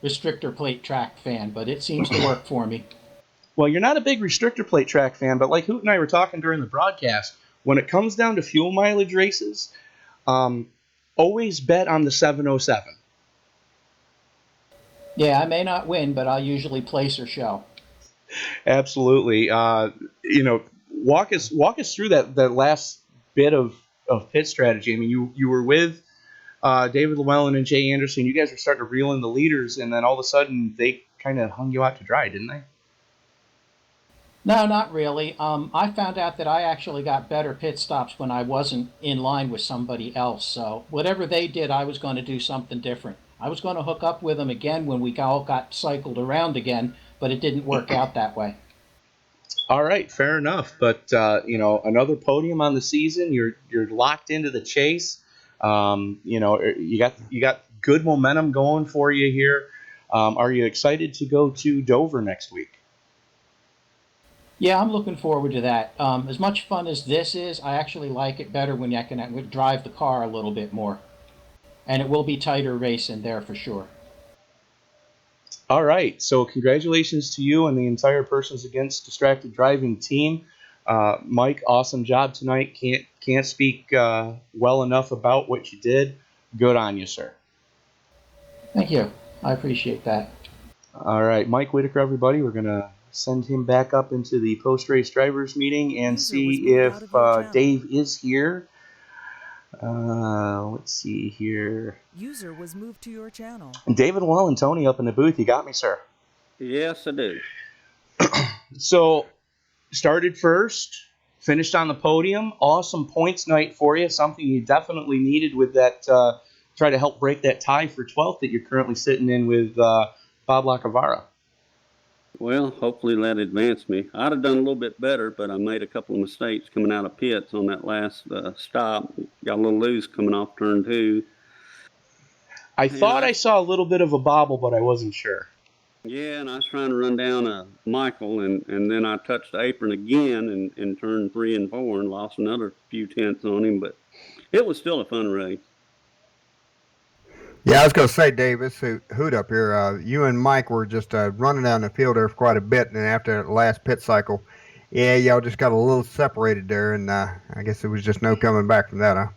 S6: restrictor plate track fan, but it seems to work for me.
S1: Well, you're not a big restrictor plate track fan, but like Hoot and I were talking during the broadcast, when it comes down to fuel mileage races, always bet on the 707.
S6: Yeah, I may not win, but I'll usually place or show.
S1: Absolutely. Walk us through that last bit of pit strategy. I mean, you were with David Llewellyn and Jay Anderson. You guys were starting to reel in the leaders, and then all of a sudden they kind of hung you out to dry, didn't they?
S6: No, not really. I found out that I actually got better pit stops when I wasn't in line with somebody else. So whatever they did, I was going to do something different. I was going to hook up with them again when we all got cycled around again, but it didn't work out that way.
S1: All right, fair enough. But another podium on the season. You're locked into the chase. You got good momentum going for you here. Are you excited to go to Dover next week?
S6: Yeah, I'm looking forward to that. As much fun as this is, I actually like it better when I can drive the car a little bit more. And it will be tighter racing there for sure.
S1: All right, so congratulations to you and the entire Persons Against Distracted Driving team. Mike, awesome job tonight. Can't speak well enough about what you did. Good on you, sir.
S6: Thank you. I appreciate that.
S1: All right, Mike Whitaker, everybody. We're gonna send him back up into the post-race drivers meeting and
S9: User was
S1: see
S9: moved
S1: if
S9: out of your channel.
S1: Dave is here. Let's see here.
S9: User was moved to your channel.
S1: David Wall and Tony up in the booth. You got me, sir.
S10: Yes, I do.
S1: So, started first, finished on the podium. Awesome points night for you. Something you definitely needed with that. Try to help break that tie for 12th that you're currently sitting in with Bob Lacavara.
S10: Well, hopefully that advanced me. I'd have done a little bit better, but I made a couple of mistakes coming out of pits on that last stop. Got a little loose coming off turn 2.
S1: I thought I saw a little bit of a bobble, but I wasn't sure.
S10: Yeah, and I was trying to run down Michael, and then I touched the apron again in turn 3 and 4 and lost another few tenths on him, but it was still a fun race.
S2: Yeah, I was going to say, Dave, it's Hoot up here. You and Mike were just running down the field there for quite a bit, and then after the last pit cycle, yeah, y'all just got a little separated there, and I guess it was just no coming back from that, huh?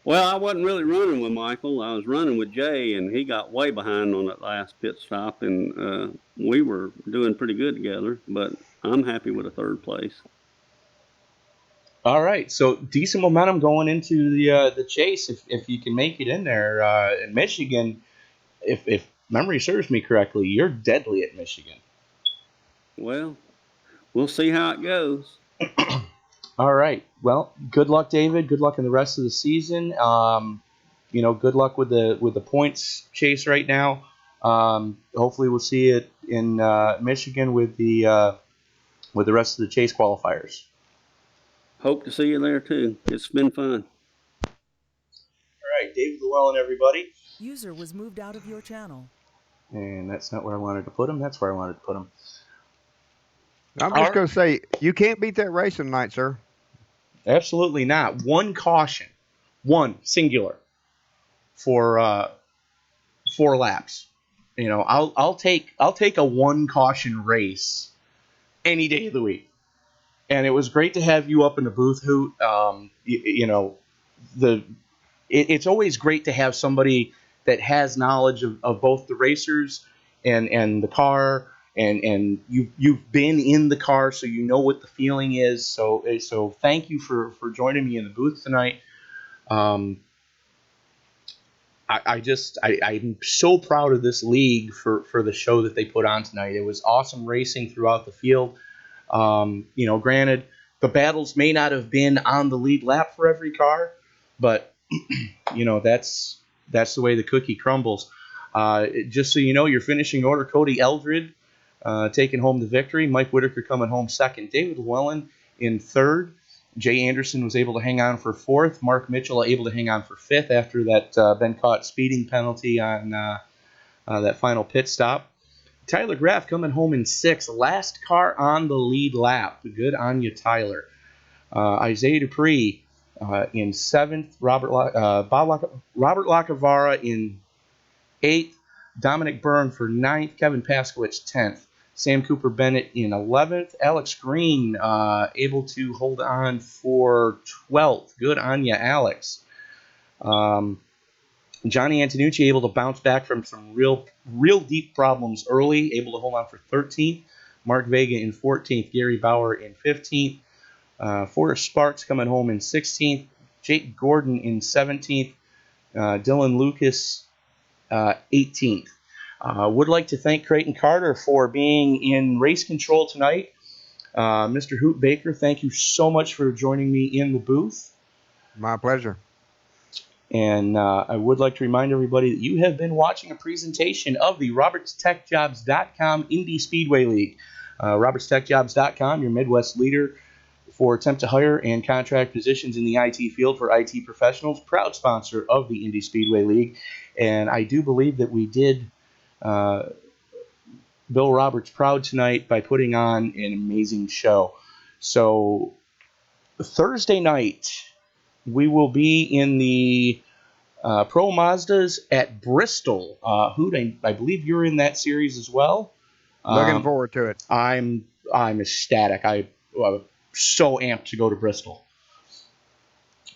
S10: Well, I wasn't really running with Michael. I was running with Jay, and he got way behind on that last pit stop, and we were doing pretty good together, but I'm happy with a 3rd place.
S1: All right, so decent momentum going into the chase. If you can make it in there in Michigan, if memory serves me correctly, you're deadly at Michigan.
S10: Well, we'll see how it goes.
S1: All right. Well, good luck, David. Good luck in the rest of the season. Good luck with the points chase right now. Hopefully, we'll see it in Michigan with the rest of the chase qualifiers.
S10: Hope to see you there too. It's been fun.
S1: All right, David Llewellyn, everybody.
S9: User was moved out of your channel.
S1: And that's not where I wanted to put him. That's where I wanted to put him.
S2: I'm just going to say, you can't beat that race tonight, sir.
S1: Absolutely not. One caution, one singular for 4 laps. I'll take a 1 caution race any day of the week. And it was great to have you up in the booth, Hoot. It's always great to have somebody that has knowledge of both the racers and the car, and you've been in the car, so you know what the feeling is. So thank you for joining me in the booth tonight. I'm so proud of this league for the show that they put on tonight. It was awesome racing throughout the field. Granted, the battles may not have been on the lead lap for every car, but that's the way the cookie crumbles. Just so you know, your finishing order: Cody Eldred taking home the victory, Mike Whitaker coming home second, David Llewellyn in third, Jay Anderson was able to hang on for fourth, Mark Mitchell able to hang on for fifth after that been caught speeding penalty on that final pit stop. Tyler Graff coming home in sixth, last car on the lead lap. Good on you, Tyler. Isaiah Dupree in seventh, Robert Lacavara in eighth, Dominic Byrne for ninth, Kevin Paskowitz 10th, Sam Cooper Bennett in 11th, Alex Green able to hold on for 12th. Good on you, Alex. Johnny Antonucci able to bounce back from some real deep problems early, able to hold on for 13th. Mark Vega in 14th. Gary Bauer in 15th. Forrest Sparks coming home in 16th. Jake Gordon in 17th. Dylan Lucas 18th. Would like to thank Creighton Carter for being in race control tonight. Mr. Hoot Baker, thank you so much for joining me in the booth.
S2: My pleasure.
S1: And I would like to remind everybody that you have been watching a presentation of the RobertsTechJobs.com Indy Speedway League. RobertsTechJobs.com, your Midwest leader for attempt to hire and contract positions in the IT field for IT professionals, proud sponsor of the Indy Speedway League. And I do believe that we did Bill Roberts proud tonight by putting on an amazing show. So Thursday night, we will be in the Pro Mazdas at Bristol. Hoot, I believe you're in that series as well.
S2: Looking forward to it.
S1: I'm ecstatic. I'm so amped to go to Bristol.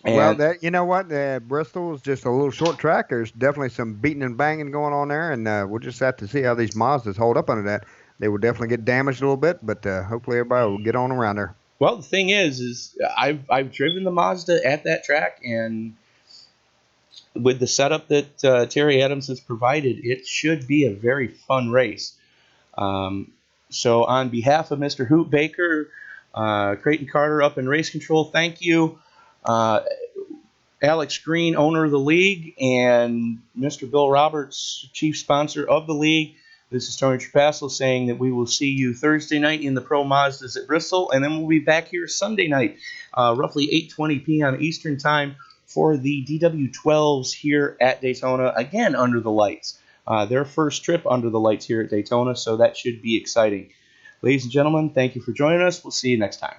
S1: And
S2: Well, you know what? Bristol is just a little short track. There's definitely some beating and banging going on there, and we'll just have to see how these Mazdas hold up under that. They will definitely get damaged a little bit, but hopefully everybody will get on around there.
S1: well, the thing is I've driven the Mazda at that track, and with the setup that Terry Adams has provided, it should be a very fun race. So on behalf of Mr. Hoot Baker, Creighton Carter up in race control, thank you. Alex Green, owner of the league, and Mr. Bill Roberts, chief sponsor of the league. This is Tony Trapasso saying that we will see you Thursday night in the Pro Mazdas at Bristol, and then we'll be back here Sunday night, roughly 8:20 p.m. Eastern Time for the DW12s here at Daytona, again under the lights. Their first trip under the lights here at Daytona, so that should be exciting. Ladies and gentlemen, thank you for joining us. We'll see you next time.